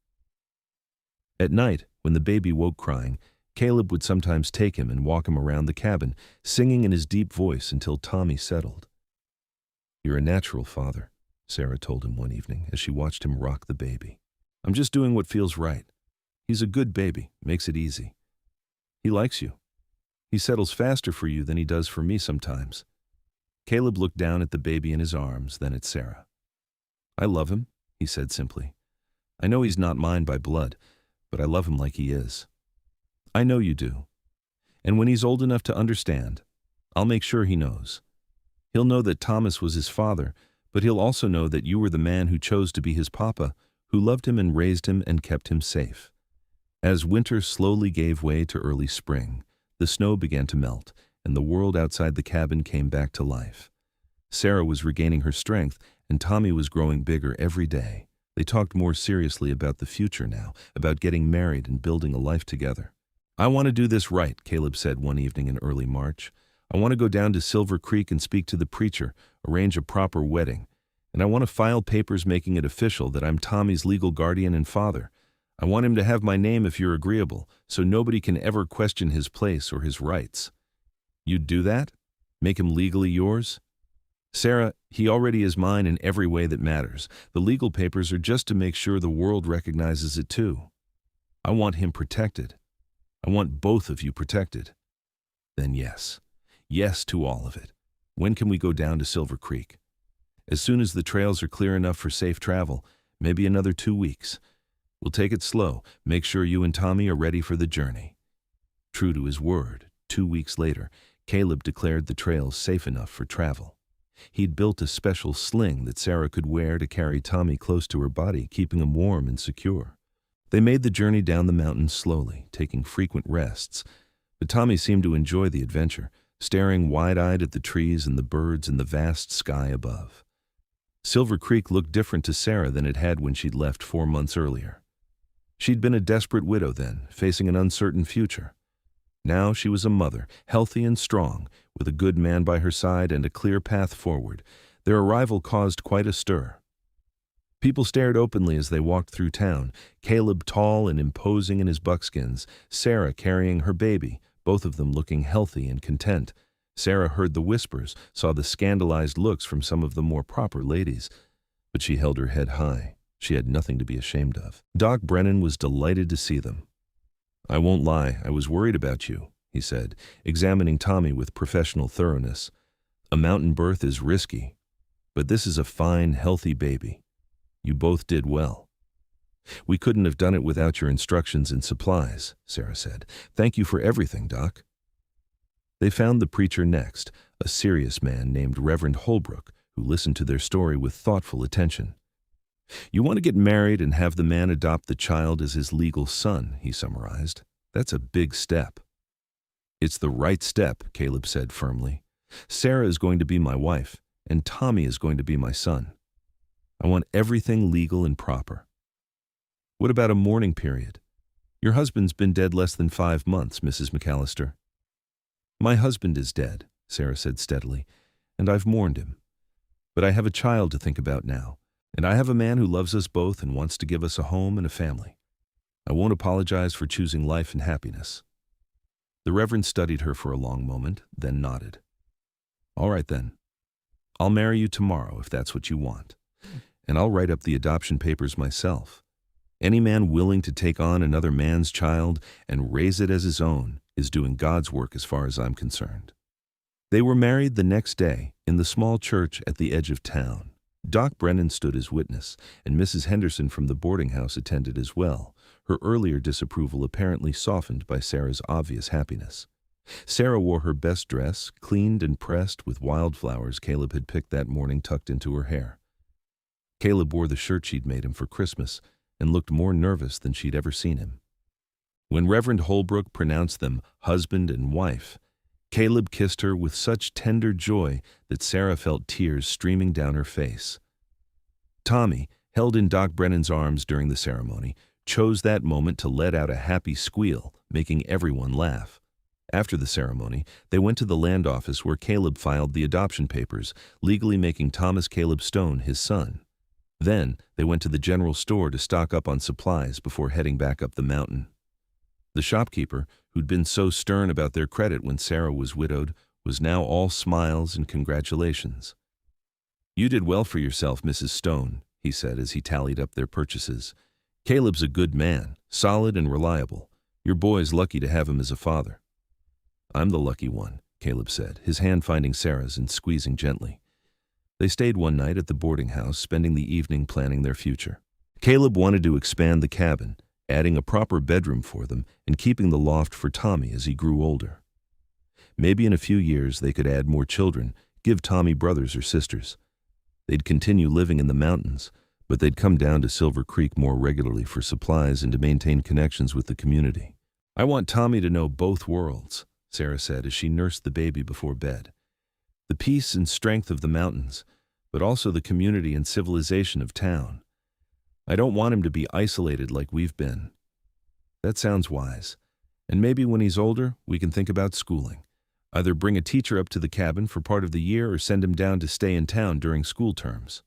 At night, when the baby woke crying, Caleb would sometimes take him and walk him around the cabin, singing in his deep voice until Tommy settled. "You're a natural father," Sarah told him one evening as she watched him rock the baby. "I'm just doing what feels right. He's a good baby, makes it easy. He likes you. He settles faster for you than he does for me sometimes." Caleb looked down at the baby in his arms, then at Sarah. "I love him," he said simply. "I know he's not mine by blood, but I love him like he is." "I know you do. And when he's old enough to understand, I'll make sure he knows. He'll know that Thomas was his father, but he'll also know that you were the man who chose to be his papa, who loved him and raised him and kept him safe. As winter slowly gave way to early spring, the snow began to melt, and the world outside the cabin came back to life. Sarah was regaining her strength, and Tommy was growing bigger every day. They talked more seriously about the future now, about getting married and building a life together. "I want to do this right," Caleb said one evening in early March. "I want to go down to Silver Creek and speak to the preacher, arrange a proper wedding. And I want to file papers making it official that I'm Tommy's legal guardian and father. I want him to have my name if you're agreeable, so nobody can ever question his place or his rights." "You'd do that? Make him legally yours?" "Sarah, he already is mine in every way that matters. The legal papers are just to make sure the world recognizes it too. I want him protected. I want both of you protected." "Then yes. Yes to all of it. When can we go down to Silver Creek?" "As soon as the trails are clear enough for safe travel, maybe another 2 weeks. We'll take it slow, make sure you and Tommy are ready for the journey." True to his word, 2 weeks later, Caleb declared the trails safe enough for travel. He'd built a special sling that Sarah could wear to carry Tommy close to her body, keeping him warm and secure. They made the journey down the mountain slowly, taking frequent rests, but Tommy seemed to enjoy the adventure, staring wide-eyed at the trees and the birds and the vast sky above. Silver Creek looked different to Sarah than it had when she'd left 4 months earlier. She'd been a desperate widow then, facing an uncertain future. Now she was a mother, healthy and strong, with a good man by her side and a clear path forward. Their arrival caused quite a stir. People stared openly as they walked through town, Caleb tall and imposing in his buckskins, Sarah carrying her baby, both of them looking healthy and content. Sarah heard the whispers, saw the scandalized looks from some of the more proper ladies, but she held her head high. She had nothing to be ashamed of. Doc Brennan was delighted to see them. "I won't lie, I was worried about you," he said, examining Tommy with professional thoroughness. "A mountain birth is risky, but this is a fine, healthy baby. You both did well." "We couldn't have done it without your instructions and supplies," Sarah said. "Thank you for everything, Doc." They found the preacher next, a serious man named Reverend Holbrook, who listened to their story with thoughtful attention. "You want to get married and have the man adopt the child as his legal son," he summarized. "That's a big step." "It's the right step," Caleb said firmly. "Sarah is going to be my wife, and Tommy is going to be my son. I want everything legal and proper." "What about a mourning period? Your husband's been dead less than 5 months, Mrs. McCallister." "My husband is dead," Sarah said steadily, "and I've mourned him. But I have a child to think about now, and I have a man who loves us both and wants to give us a home and a family. I won't apologize for choosing life and happiness." The Reverend studied her for a long moment, then nodded. "All right then. I'll marry you tomorrow if that's what you want. And I'll write up the adoption papers myself. Any man willing to take on another man's child and raise it as his own is doing God's work as far as I'm concerned." They were married the next day in the small church at the edge of town. Doc Brennan stood as witness, and Mrs. Henderson from the boarding house attended as well, her earlier disapproval apparently softened by Sarah's obvious happiness. Sarah wore her best dress, cleaned and pressed with wildflowers Caleb had picked that morning tucked into her hair. Caleb wore the shirt she'd made him for Christmas and looked more nervous than she'd ever seen him. When Reverend Holbrook pronounced them husband and wife, Caleb kissed her with such tender joy that Sarah felt tears streaming down her face. Tommy, held in Doc Brennan's arms during the ceremony, chose that moment to let out a happy squeal, making everyone laugh. After the ceremony, they went to the land office where Caleb filed the adoption papers, legally making Thomas Caleb Stone his son. Then, they went to the general store to stock up on supplies before heading back up the mountain. The shopkeeper, who'd been so stern about their credit when Sarah was widowed, was now all smiles and congratulations. "You did well for yourself, Mrs. Stone," he said as he tallied up their purchases. "Caleb's a good man, solid and reliable. Your boy's lucky to have him as a father." "I'm the lucky one," Caleb said, his hand finding Sarah's and squeezing gently. They stayed one night at the boarding house, spending the evening planning their future. Caleb wanted to expand the cabin, adding a proper bedroom for them and keeping the loft for Tommy as he grew older. Maybe in a few years they could add more children, give Tommy brothers or sisters. They'd continue living in the mountains, but they'd come down to Silver Creek more regularly for supplies and to maintain connections with the community. "I want Tommy to know both worlds," Sarah said as she nursed the baby before bed. "The peace and strength of the mountains, but also the community and civilization of town. I don't want him to be isolated like we've been." "That sounds wise. And maybe when he's older, we can think about schooling. Either bring a teacher up to the cabin for part of the year or send him down to stay in town during school terms."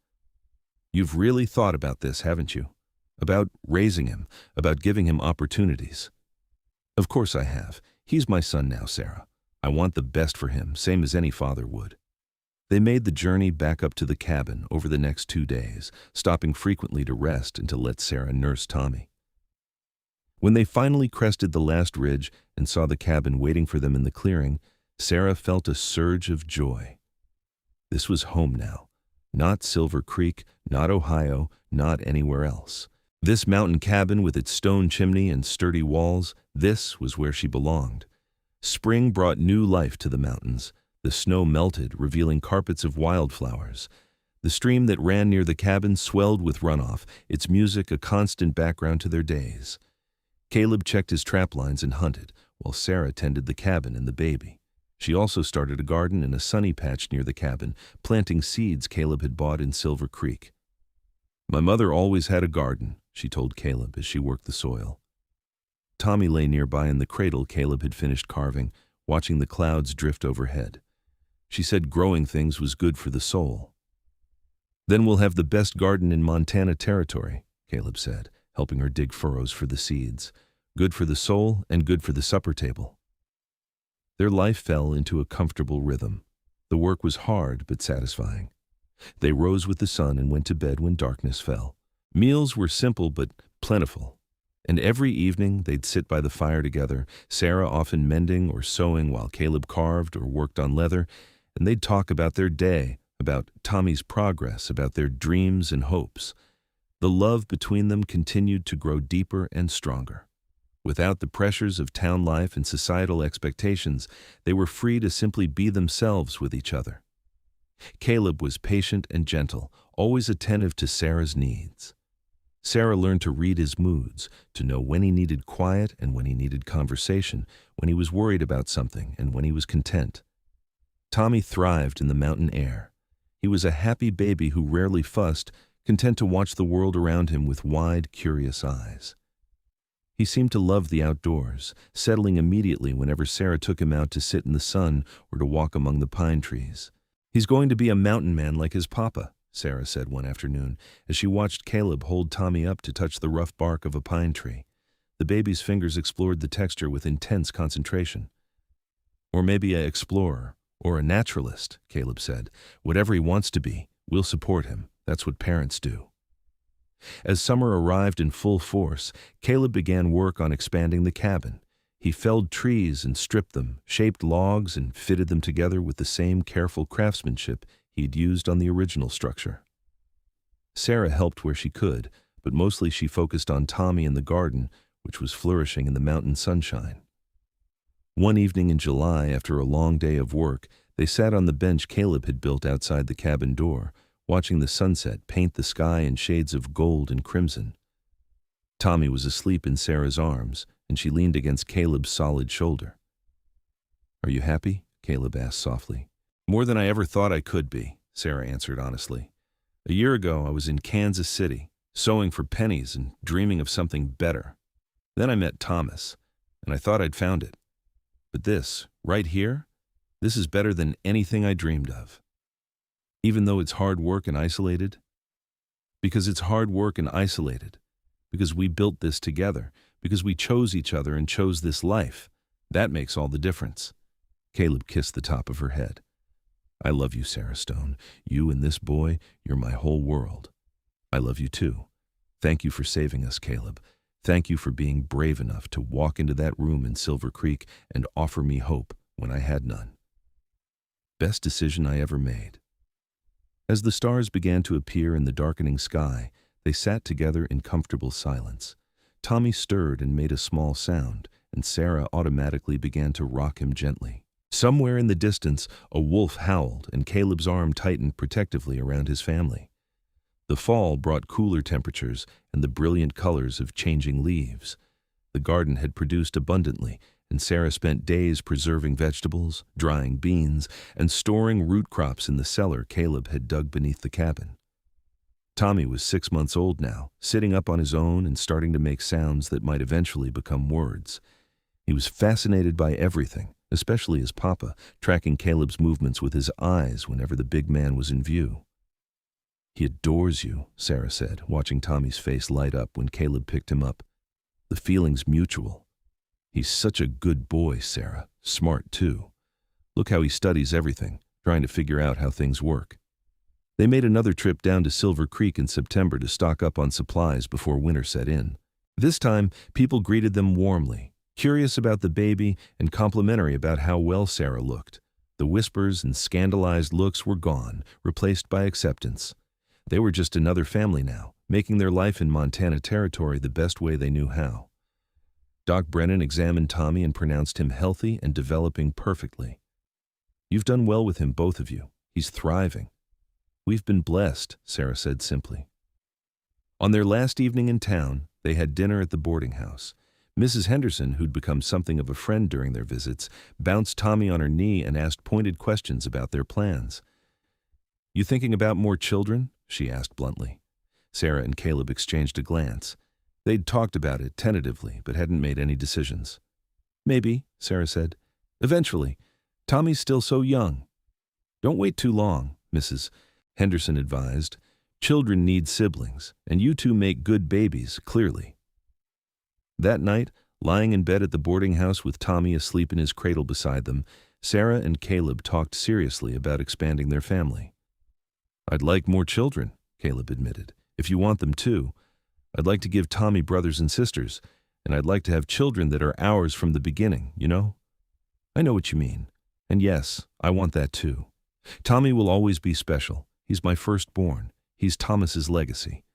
"You've really thought about this, haven't you? About raising him, about giving him opportunities." "Of course I have. He's my son now, Sarah. I want the best for him, same as any father would." They made the journey back up to the cabin over the next 2 days, stopping frequently to rest and to let Sarah nurse Tommy. When they finally crested the last ridge and saw the cabin waiting for them in the clearing, Sarah felt a surge of joy. This was home now. Not Silver Creek, not Ohio, not anywhere else. This mountain cabin with its stone chimney and sturdy walls, this was where she belonged. Spring brought new life to the mountains. The snow melted, revealing carpets of wildflowers. The stream that ran near the cabin swelled with runoff, its music a constant background to their days. Caleb checked his trap lines and hunted, while Sarah tended the cabin and the baby. She also started a garden in a sunny patch near the cabin, planting seeds Caleb had bought in Silver Creek. "My mother always had a garden," she told Caleb as she worked the soil. Tommy lay nearby in the cradle Caleb had finished carving, watching the clouds drift overhead. She said growing things was good for the soul. "Then we'll have the best garden in Montana Territory," Caleb said, helping her dig furrows for the seeds. "Good for the soul and good for the supper table." Their life fell into a comfortable rhythm. The work was hard but satisfying. They rose with the sun and went to bed when darkness fell. Meals were simple but plentiful, and every evening they'd sit by the fire together, Sarah often mending or sewing while Caleb carved or worked on leather, and they'd talk about their day, about Tommy's progress, about their dreams and hopes. The love between them continued to grow deeper and stronger. Without the pressures of town life and societal expectations, they were free to simply be themselves with each other. Caleb was patient and gentle, always attentive to Sarah's needs. Sarah learned to read his moods, to know when he needed quiet and when he needed conversation, when he was worried about something and when he was content. Tommy thrived in the mountain air. He was a happy baby who rarely fussed, content to watch the world around him with wide, curious eyes. He seemed to love the outdoors, settling immediately whenever Sarah took him out to sit in the sun or to walk among the pine trees. "He's going to be a mountain man like his papa," Sarah said one afternoon, as she watched Caleb hold Tommy up to touch the rough bark of a pine tree. The baby's fingers explored the texture with intense concentration. "Or maybe an explorer, or a naturalist," Caleb said. "Whatever he wants to be, we'll support him. That's what parents do." As summer arrived in full force, Caleb began work on expanding the cabin. He felled trees and stripped them, shaped logs and fitted them together with the same careful craftsmanship he'd used on the original structure. Sarah helped where she could, but mostly she focused on Tommy and the garden, which was flourishing in the mountain sunshine. One evening in July, after a long day of work, they sat on the bench Caleb had built outside the cabin door, watching the sunset paint the sky in shades of gold and crimson. Tommy was asleep in Sarah's arms, and she leaned against Caleb's solid shoulder. "Are you happy?" Caleb asked softly. "More than I ever thought I could be," Sarah answered honestly. "A year ago I was in Kansas City, sewing for pennies and dreaming of something better. Then I met Thomas, and I thought I'd found it. But this, right here, this is better than anything I dreamed of. Even though it's hard work and isolated, because it's hard work and isolated, because we built this together, because we chose each other and chose this life, that makes all the difference." Caleb kissed the top of her head. "I love you, Sarah Stone. You and this boy, you're my whole world. I love you too. Thank you for saving us, Caleb. Thank you for being brave enough to walk into that room in Silver Creek and offer me hope when I had none. Best decision I ever made." As the stars began to appear in the darkening sky, they sat together in comfortable silence. Tommy stirred and made a small sound, and Sarah automatically began to rock him gently. Somewhere in the distance, a wolf howled, and Caleb's arm tightened protectively around his family. The fall brought cooler temperatures and the brilliant colors of changing leaves. The garden had produced abundantly, and Sarah spent days preserving vegetables, drying beans, and storing root crops in the cellar Caleb had dug beneath the cabin. Tommy was 6 months old now, sitting up on his own and starting to make sounds that might eventually become words. He was fascinated by everything, especially his papa, tracking Caleb's movements with his eyes whenever the big man was in view. "He adores you," Sarah said, watching Tommy's face light up when Caleb picked him up. "The feeling's mutual. He's such a good boy, Sarah. Smart, too. Look how he studies everything, trying to figure out how things work." They made another trip down to Silver Creek in September to stock up on supplies before winter set in. This time, people greeted them warmly, curious about the baby and complimentary about how well Sarah looked. The whispers and scandalized looks were gone, replaced by acceptance. They were just another family now, making their life in Montana Territory the best way they knew how. Doc Brennan examined Tommy and pronounced him healthy and developing perfectly. "You've done well with him, both of you. He's thriving." "We've been blessed," Sarah said simply. On their last evening in town, they had dinner at the boarding house. Mrs. Henderson, who'd become something of a friend during their visits, bounced Tommy on her knee and asked pointed questions about their plans. "You thinking about more children?" she asked bluntly. Sarah and Caleb exchanged a glance. They'd talked about it tentatively, but hadn't made any decisions. "Maybe," Sarah said. "Eventually. Tommy's still so young." "Don't wait too long," Mrs. Henderson advised. "Children need siblings, and you two make good babies, clearly." That night, lying in bed at the boarding house with Tommy asleep in his cradle beside them, Sarah and Caleb talked seriously about expanding their family. "I'd like more children," Caleb admitted. "If you want them too. I'd like to give Tommy brothers and sisters, and I'd like to have children that are ours from the beginning, you know?" "I know what you mean. And yes, I want that too. Tommy will always be special. He's my firstborn. He's Thomas's legacy.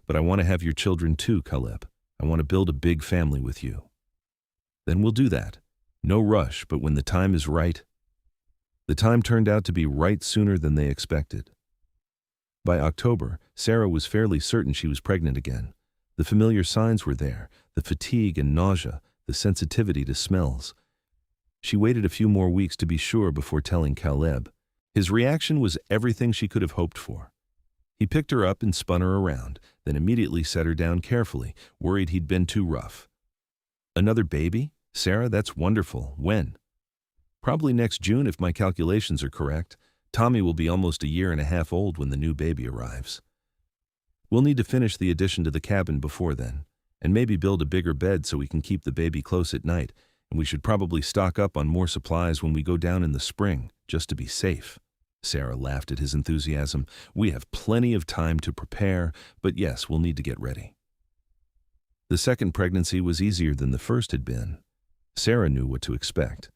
But I want to have your children too, Caleb. I want to build a big family with you." "Then we'll do that. No rush, but when the time is right." The time turned out to be right sooner than they expected. By October, Sarah was fairly certain she was pregnant again. The familiar signs were there, the fatigue and nausea, the sensitivity to smells. She waited a few more weeks to be sure before telling Caleb. His reaction was everything she could have hoped for. He picked her up and spun her around, then immediately set her down carefully, worried he'd been too rough. "Another baby? Sarah, that's wonderful. When?" "Probably next June if my calculations are correct. Tommy will be almost a year and a half old when the new baby arrives. We'll need to finish the addition to the cabin before then, and maybe build a bigger bed so we can keep the baby close at night, and we should probably stock up on more supplies when we go down in the spring, just to be safe." Sarah laughed at his enthusiasm. "We have plenty of time to prepare, but yes, we'll need to get ready." The second pregnancy was easier than the first had been. Sarah knew what to expect,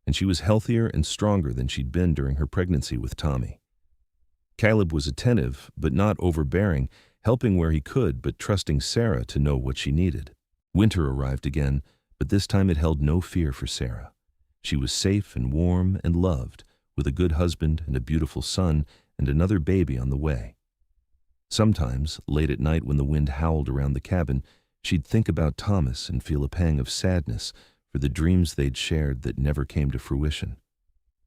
and she was healthier and stronger than she'd been during her pregnancy with Tommy. Caleb was attentive, but not overbearing, helping where he could, but trusting Sarah to know what she needed. Winter arrived again, but this time it held no fear for Sarah. She was safe and warm and loved, with a good husband and a beautiful son and another baby on the way. Sometimes, late at night when the wind howled around the cabin, she'd think about Thomas and feel a pang of sadness for the dreams they'd shared that never came to fruition.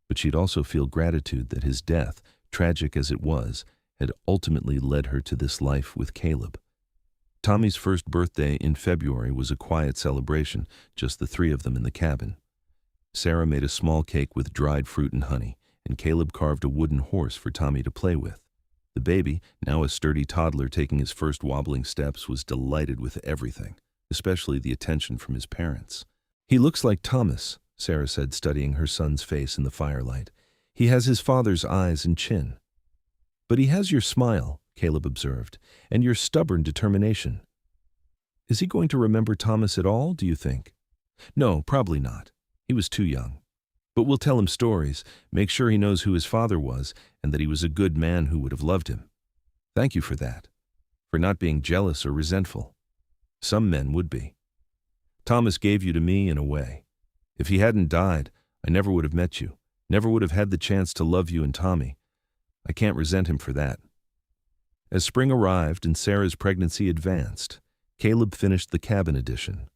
But she'd also feel gratitude that his death, tragic as it was, had ultimately led her to this life with Caleb. Tommy's first birthday in February was a quiet celebration, just the three of them in the cabin. Sarah made a small cake with dried fruit and honey, and Caleb carved a wooden horse for Tommy to play with. The baby, now a sturdy toddler taking his first wobbling steps, was delighted with everything, especially the attention from his parents. "He looks like Thomas," Sarah said, studying her son's face in the firelight. "He has his father's eyes and chin." "But he has your smile," Caleb observed, "and your stubborn determination." "Is he going to remember Thomas at all, do you think?" "No, probably not. He was too young. But we'll tell him stories, make sure he knows who his father was, and that he was a good man who would have loved him. Thank you for that, for not being jealous or resentful. Some men would be. Thomas gave you to me in a way. If he hadn't died, I never would have met you, never would have had the chance to love you and Tommy. I can't resent him for that. As spring arrived and Sarah's pregnancy advanced, Caleb finished the cabin addition.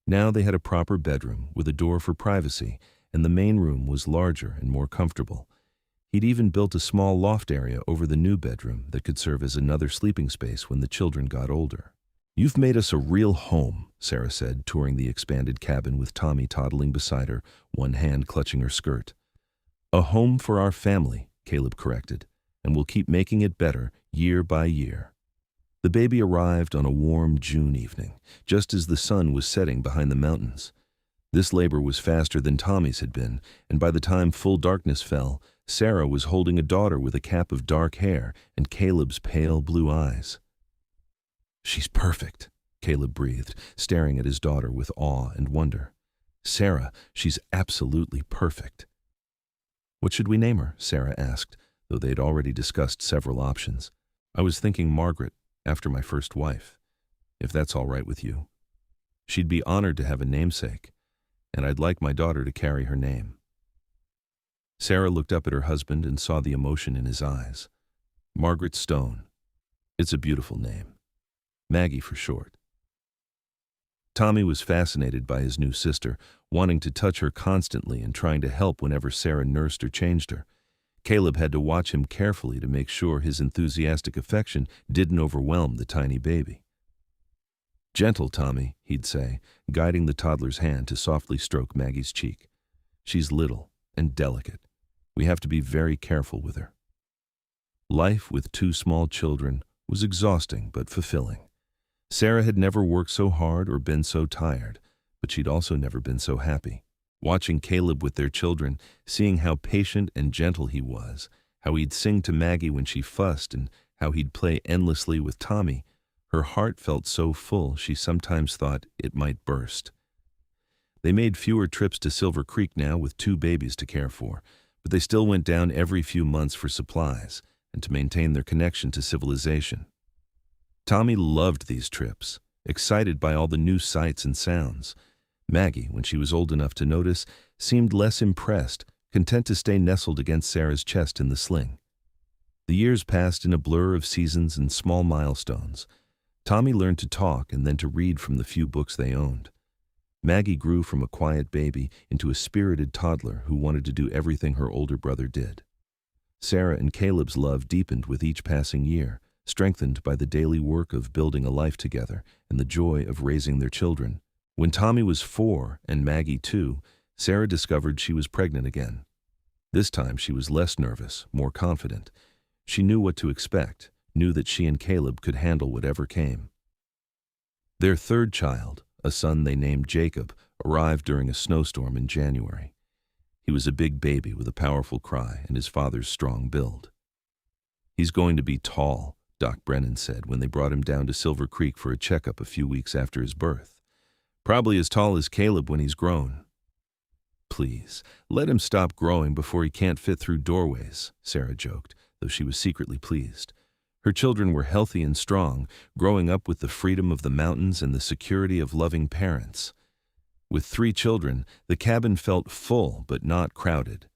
Now they had a proper bedroom with a door for privacy, and the main room was larger and more comfortable. He'd even built a small loft area over the new bedroom that could serve as another sleeping space when the children got older. "You've made us a real home," Sarah said, touring the expanded cabin with Tommy toddling beside her, one hand clutching her skirt. "A home for our family," Caleb corrected, "and we'll keep making it better year by year." The baby arrived on a warm June evening, just as the sun was setting behind the mountains. This labor was faster than Tommy's had been, and by the time full darkness fell, Sarah was holding a daughter with a cap of dark hair and Caleb's pale blue eyes. "She's perfect," Caleb breathed, staring at his daughter with awe and wonder. "Sarah, she's absolutely perfect." "What should we name her?" Sarah asked, though they had already discussed several options. "I was thinking Margaret, after my first wife, if that's all right with you. She'd be honored to have a namesake, and I'd like my daughter to carry her name." Sarah looked up at her husband and saw the emotion in his eyes. "Margaret Stone. It's a beautiful name. Maggie for short." Tommy was fascinated by his new sister, wanting to touch her constantly and trying to help whenever Sarah nursed or changed her. Caleb had to watch him carefully to make sure his enthusiastic affection didn't overwhelm the tiny baby. "Gentle, Tommy," he'd say, guiding the toddler's hand to softly stroke Maggie's cheek. "She's little and delicate. We have to be very careful with her." Life with two small children was exhausting but fulfilling. Sarah had never worked so hard or been so tired, but she'd also never been so happy. Watching Caleb with their children, seeing how patient and gentle he was, how he'd sing to Maggie when she fussed, and how he'd play endlessly with Tommy, her heart felt so full she sometimes thought it might burst. They made fewer trips to Silver Creek now with two babies to care for, but they still went down every few months for supplies and to maintain their connection to civilization. Tommy loved these trips, excited by all the new sights and sounds. Maggie, when she was old enough to notice, seemed less impressed, content to stay nestled against Sarah's chest in the sling. The years passed in a blur of seasons and small milestones. Tommy learned to talk and then to read from the few books they owned. Maggie grew from a quiet baby into a spirited toddler who wanted to do everything her older brother did. Sarah and Caleb's love deepened with each passing year, strengthened by the daily work of building a life together and the joy of raising their children. When Tommy was 4 and Maggie 2, Sarah discovered she was pregnant again. This time she was less nervous, more confident. She knew what to expect, knew that she and Caleb could handle whatever came. Their third child, a son they named Jacob, arrived during a snowstorm in January. He was a big baby with a powerful cry and his father's strong build. "He's going to be tall," Doc Brennan said when they brought him down to Silver Creek for a checkup a few weeks after his birth. "Probably as tall as Caleb when he's grown." "Please, let him stop growing before he can't fit through doorways," Sarah joked, though she was secretly pleased. Her children were healthy and strong, growing up with the freedom of the mountains and the security of loving parents. With 3 children, the cabin felt full but not crowded.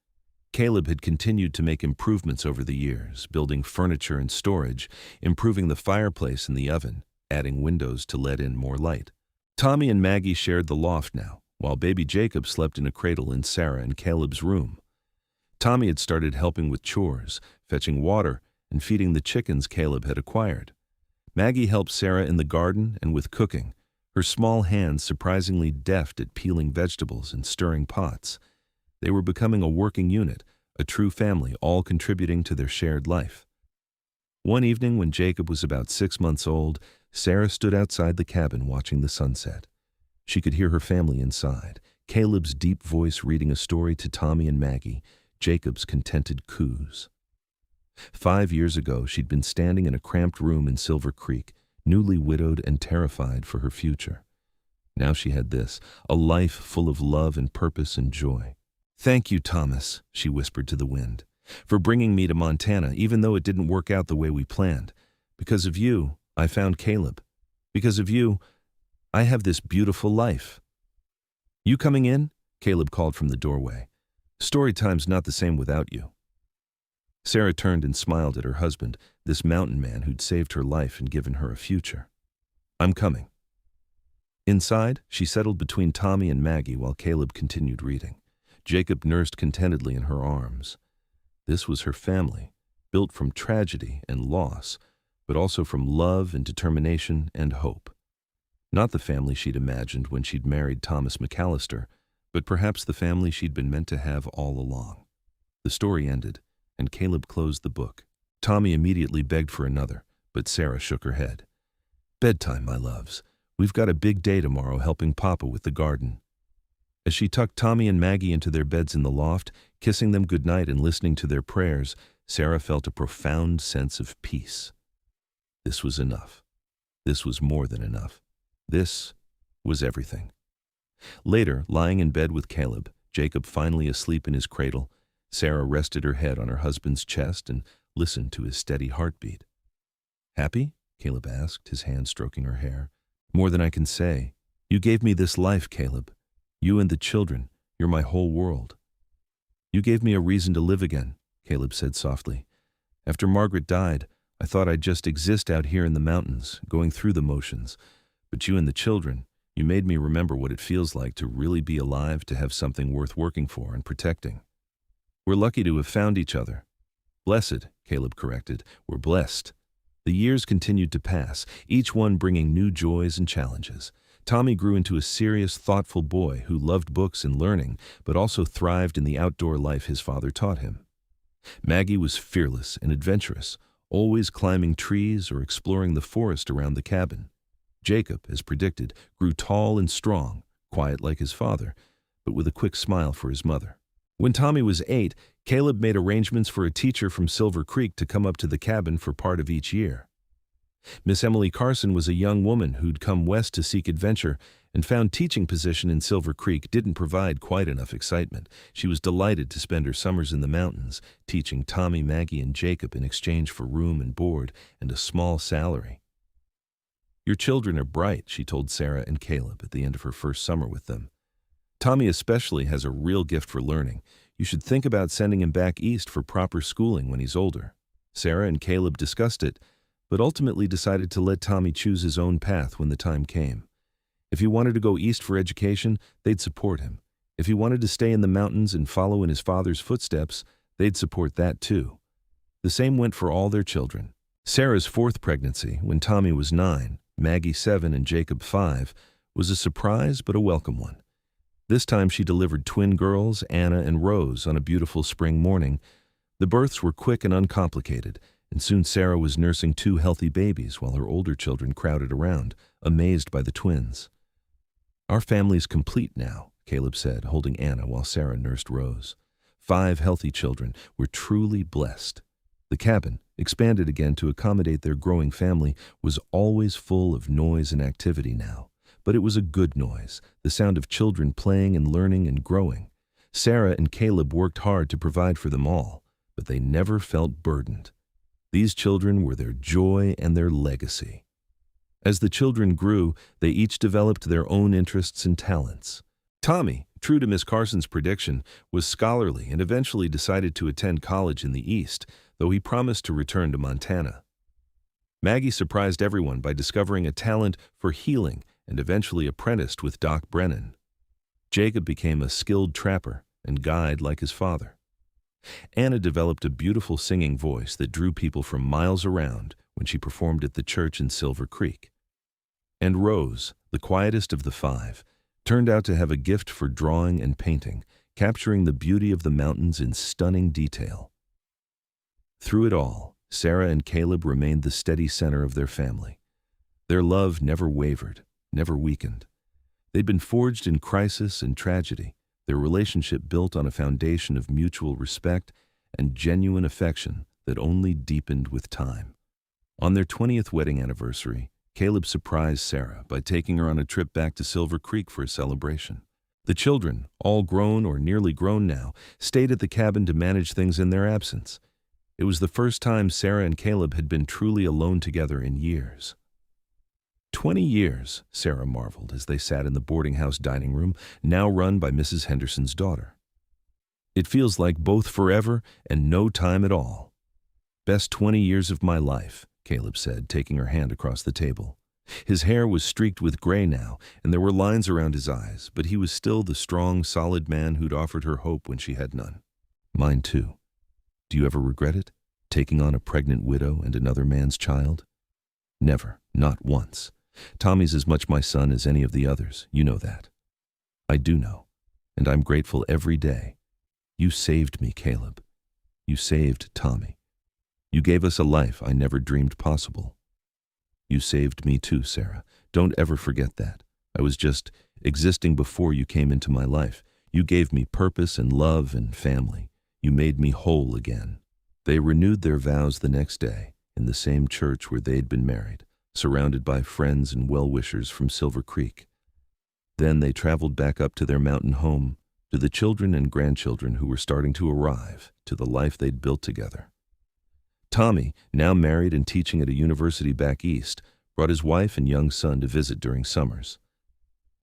Caleb had continued to make improvements over the years, building furniture and storage, improving the fireplace and the oven, adding windows to let in more light. Tommy and Maggie shared the loft now, while baby Jacob slept in a cradle in Sarah and Caleb's room. Tommy had started helping with chores, fetching water, and feeding the chickens Caleb had acquired. Maggie helped Sarah in the garden and with cooking, her small hands surprisingly deft at peeling vegetables and stirring pots. They were becoming a working unit, a true family, all contributing to their shared life. One evening when Jacob was about 6 months old, Sarah stood outside the cabin watching the sunset. She could hear her family inside, Caleb's deep voice reading a story to Tommy and Maggie, Jacob's contented coos. 5 years ago, she'd been standing in a cramped room in Silver Creek, newly widowed and terrified for her future. Now she had this, a life full of love and purpose and joy. "Thank you, Thomas," she whispered to the wind, "for bringing me to Montana, even though it didn't work out the way we planned. Because of you, I found Caleb. Because of you, I have this beautiful life." "You coming in?" Caleb called from the doorway. "Story time's not the same without you." Sarah turned and smiled at her husband, this mountain man who'd saved her life and given her a future. "I'm coming." Inside, she settled between Tommy and Maggie while Caleb continued reading. Jacob nursed contentedly in her arms. This was her family, built from tragedy and loss, but also from love and determination and hope. Not the family she'd imagined when she'd married Thomas McCallister, but perhaps the family she'd been meant to have all along. The story ended, and Caleb closed the book. Tommy immediately begged for another, but Sarah shook her head. "Bedtime, my loves. We've got a big day tomorrow helping Papa with the garden." As she tucked Tommy and Maggie into their beds in the loft, kissing them goodnight and listening to their prayers, Sarah felt a profound sense of peace. This was enough. This was more than enough. This was everything. Later, lying in bed with Caleb, Jacob finally asleep in his cradle, Sarah rested her head on her husband's chest and listened to his steady heartbeat. "Happy?" Caleb asked, his hand stroking her hair. "More than I can say. You gave me this life, Caleb. You and the children, you're my whole world." "You gave me a reason to live again," Caleb said softly. "After Margaret died, I thought I'd just exist out here in the mountains, going through the motions. But you and the children, you made me remember what it feels like to really be alive, to have something worth working for and protecting. We're lucky to have found each other." "Blessed," Caleb corrected. "We're blessed." The years continued to pass, each one bringing new joys and challenges. Tommy grew into a serious, thoughtful boy who loved books and learning, but also thrived in the outdoor life his father taught him. Maggie was fearless and adventurous, always climbing trees or exploring the forest around the cabin. Jacob, as predicted, grew tall and strong, quiet like his father, but with a quick smile for his mother. When Tommy was 8, Caleb made arrangements for a teacher from Silver Creek to come up to the cabin for part of each year. Miss Emily Carson was a young woman who'd come west to seek adventure and found teaching position in Silver Creek didn't provide quite enough excitement. She was delighted to spend her summers in the mountains, teaching Tommy, Maggie, and Jacob in exchange for room and board and a small salary. "Your children are bright," she told Sarah and Caleb at the end of her first summer with them. "Tommy especially has a real gift for learning. You should think about sending him back east for proper schooling when he's older." Sarah and Caleb discussed it, but ultimately decided to let Tommy choose his own path when the time came. If he wanted to go east for education, they'd support him. If he wanted to stay in the mountains and follow in his father's footsteps, they'd support that too. The same went for all their children. Sarah's fourth pregnancy, when Tommy was 9, Maggie 7, and Jacob 5, was a surprise but a welcome one. This time she delivered twin girls, Anna and Rose, on a beautiful spring morning. The births were quick and uncomplicated, and soon Sarah was nursing 2 healthy babies while her older children crowded around, amazed by the twins. "Our family's complete now," Caleb said, holding Anna while Sarah nursed Rose. 5 healthy children. We're truly blessed. The cabin, expanded again to accommodate their growing family, was always full of noise and activity now. But it was a good noise, the sound of children playing and learning and growing. Sarah and Caleb worked hard to provide for them all, but they never felt burdened. These children were their joy and their legacy. As the children grew, they each developed their own interests and talents. Tommy, true to Miss Carson's prediction, was scholarly and eventually decided to attend college in the East, though he promised to return to Montana. Maggie surprised everyone by discovering a talent for healing and eventually apprenticed with Doc Brennan. Jacob became a skilled trapper and guide like his father. Anna developed a beautiful singing voice that drew people from miles around when she performed at the church in Silver Creek. And Rose, the quietest of the 5, turned out to have a gift for drawing and painting, capturing the beauty of the mountains in stunning detail. Through it all, Sarah and Caleb remained the steady center of their family. Their love never wavered, never weakened. They'd been forged in crisis and tragedy, their relationship built on a foundation of mutual respect and genuine affection that only deepened with time. On their 20th wedding anniversary, Caleb surprised Sarah by taking her on a trip back to Silver Creek for a celebration. The children, all grown or nearly grown now, stayed at the cabin to manage things in their absence. It was the first time Sarah and Caleb had been truly alone together in years. 20 years, Sarah marveled as they sat in the boarding house dining room, now run by Mrs. Henderson's daughter. It feels like both forever and no time at all. Best 20 years of my life, Caleb said, taking her hand across the table. His hair was streaked with gray now, and there were lines around his eyes, but he was still the strong, solid man who'd offered her hope when she had none. Mine too. Do you ever regret it, taking on a pregnant widow and another man's child? Never, not once. Tommy's as much my son as any of the others, you know that. I do know, and I'm grateful every day. You saved me, Caleb. You saved Tommy. You gave us a life I never dreamed possible. You saved me too, Sarah. Don't ever forget that. I was just existing before you came into my life. You gave me purpose and love and family. You made me whole again. They renewed their vows the next day in the same church where they'd been married, surrounded by friends and well-wishers from Silver Creek. Then they traveled back up to their mountain home, to the children and grandchildren who were starting to arrive, to the life they'd built together. Tommy, now married and teaching at a university back east, brought his wife and young son to visit during summers.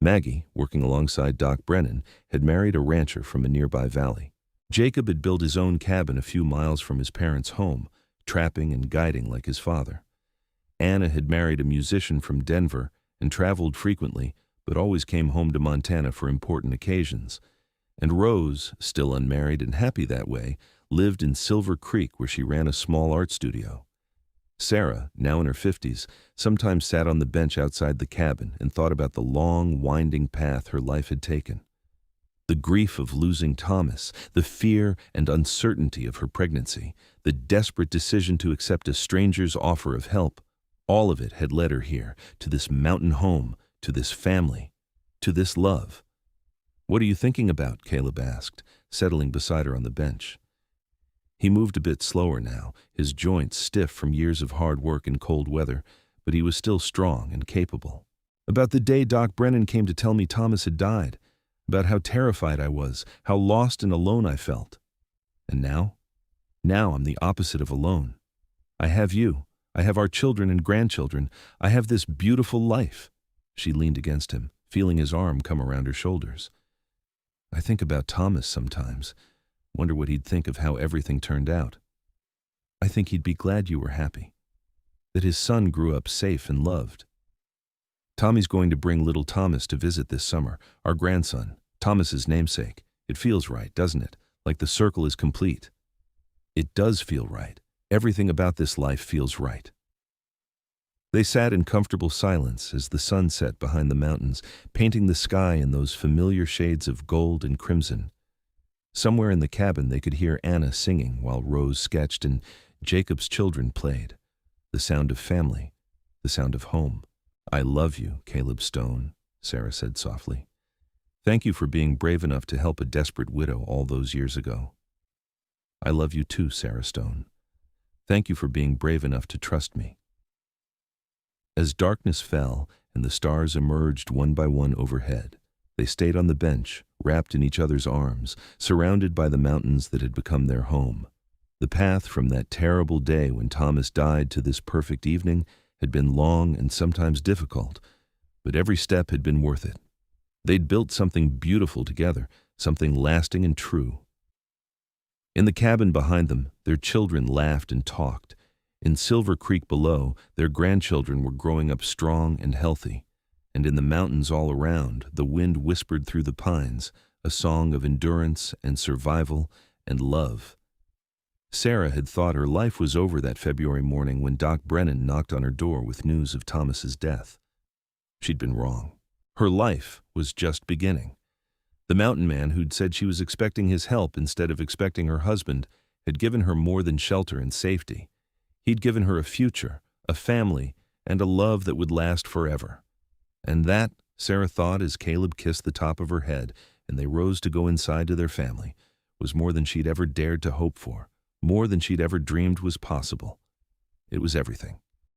Maggie, working alongside Doc Brennan, had married a rancher from a nearby valley. Jacob had built his own cabin a few miles from his parents' home, trapping and guiding like his father. Anna had married a musician from Denver and traveled frequently, but always came home to Montana for important occasions. And Rose, still unmarried and happy that way, lived in Silver Creek where she ran a small art studio. Sarah, now in her 50s, sometimes sat on the bench outside the cabin and thought about the long, winding path her life had taken. The grief of losing Thomas, the fear and uncertainty of her pregnancy, the desperate decision to accept a stranger's offer of help, all of it had led her here, to this mountain home, to this family, to this love. "What are you thinking about?" Caleb asked, settling beside her on the bench. He moved a bit slower now, his joints stiff from years of hard work in cold weather, but he was still strong and capable. "About the day Doc Brennan came to tell me Thomas had died, about how terrified I was, how lost and alone I felt. And now? Now I'm the opposite of alone. I have you. I have our children and grandchildren. I have this beautiful life." She leaned against him, feeling his arm come around her shoulders. "I think about Thomas sometimes. Wonder what he'd think of how everything turned out. I think he'd be glad you were happy, that his son grew up safe and loved. Tommy's going to bring little Thomas to visit this summer, our grandson, Thomas's namesake. It feels right, doesn't it? Like the circle is complete." "It does feel right. Everything about this life feels right." They sat in comfortable silence as the sun set behind the mountains, painting the sky in those familiar shades of gold and crimson. Somewhere in the cabin they could hear Anna singing while Rose sketched and Jacob's children played. The sound of family, the sound of home. "I love you, Caleb Stone," Sarah said softly. "Thank you for being brave enough to help a desperate widow all those years ago." "I love you too, Sarah Stone. Thank you for being brave enough to trust me." As darkness fell and the stars emerged one by one overhead, they stayed on the bench, wrapped in each other's arms, surrounded by the mountains that had become their home. The path from that terrible day when Thomas died to this perfect evening had been long and sometimes difficult, but every step had been worth it. They'd built something beautiful together, something lasting and true. In the cabin behind them, their children laughed and talked. In Silver Creek below, their grandchildren were growing up strong and healthy. And in the mountains all around, the wind whispered through the pines, a song of endurance and survival and love. Sarah had thought her life was over that February morning when Doc Brennan knocked on her door with news of Thomas's death. She'd been wrong. Her life was just beginning. The mountain man who'd said she was expecting his help instead of expecting her husband had given her more than shelter and safety. He'd given her a future, a family, and a love that would last forever. And that, Sarah thought as Caleb kissed the top of her head and they rose to go inside to their family, was more than she'd ever dared to hope for, more than she'd ever dreamed was possible. It was everything.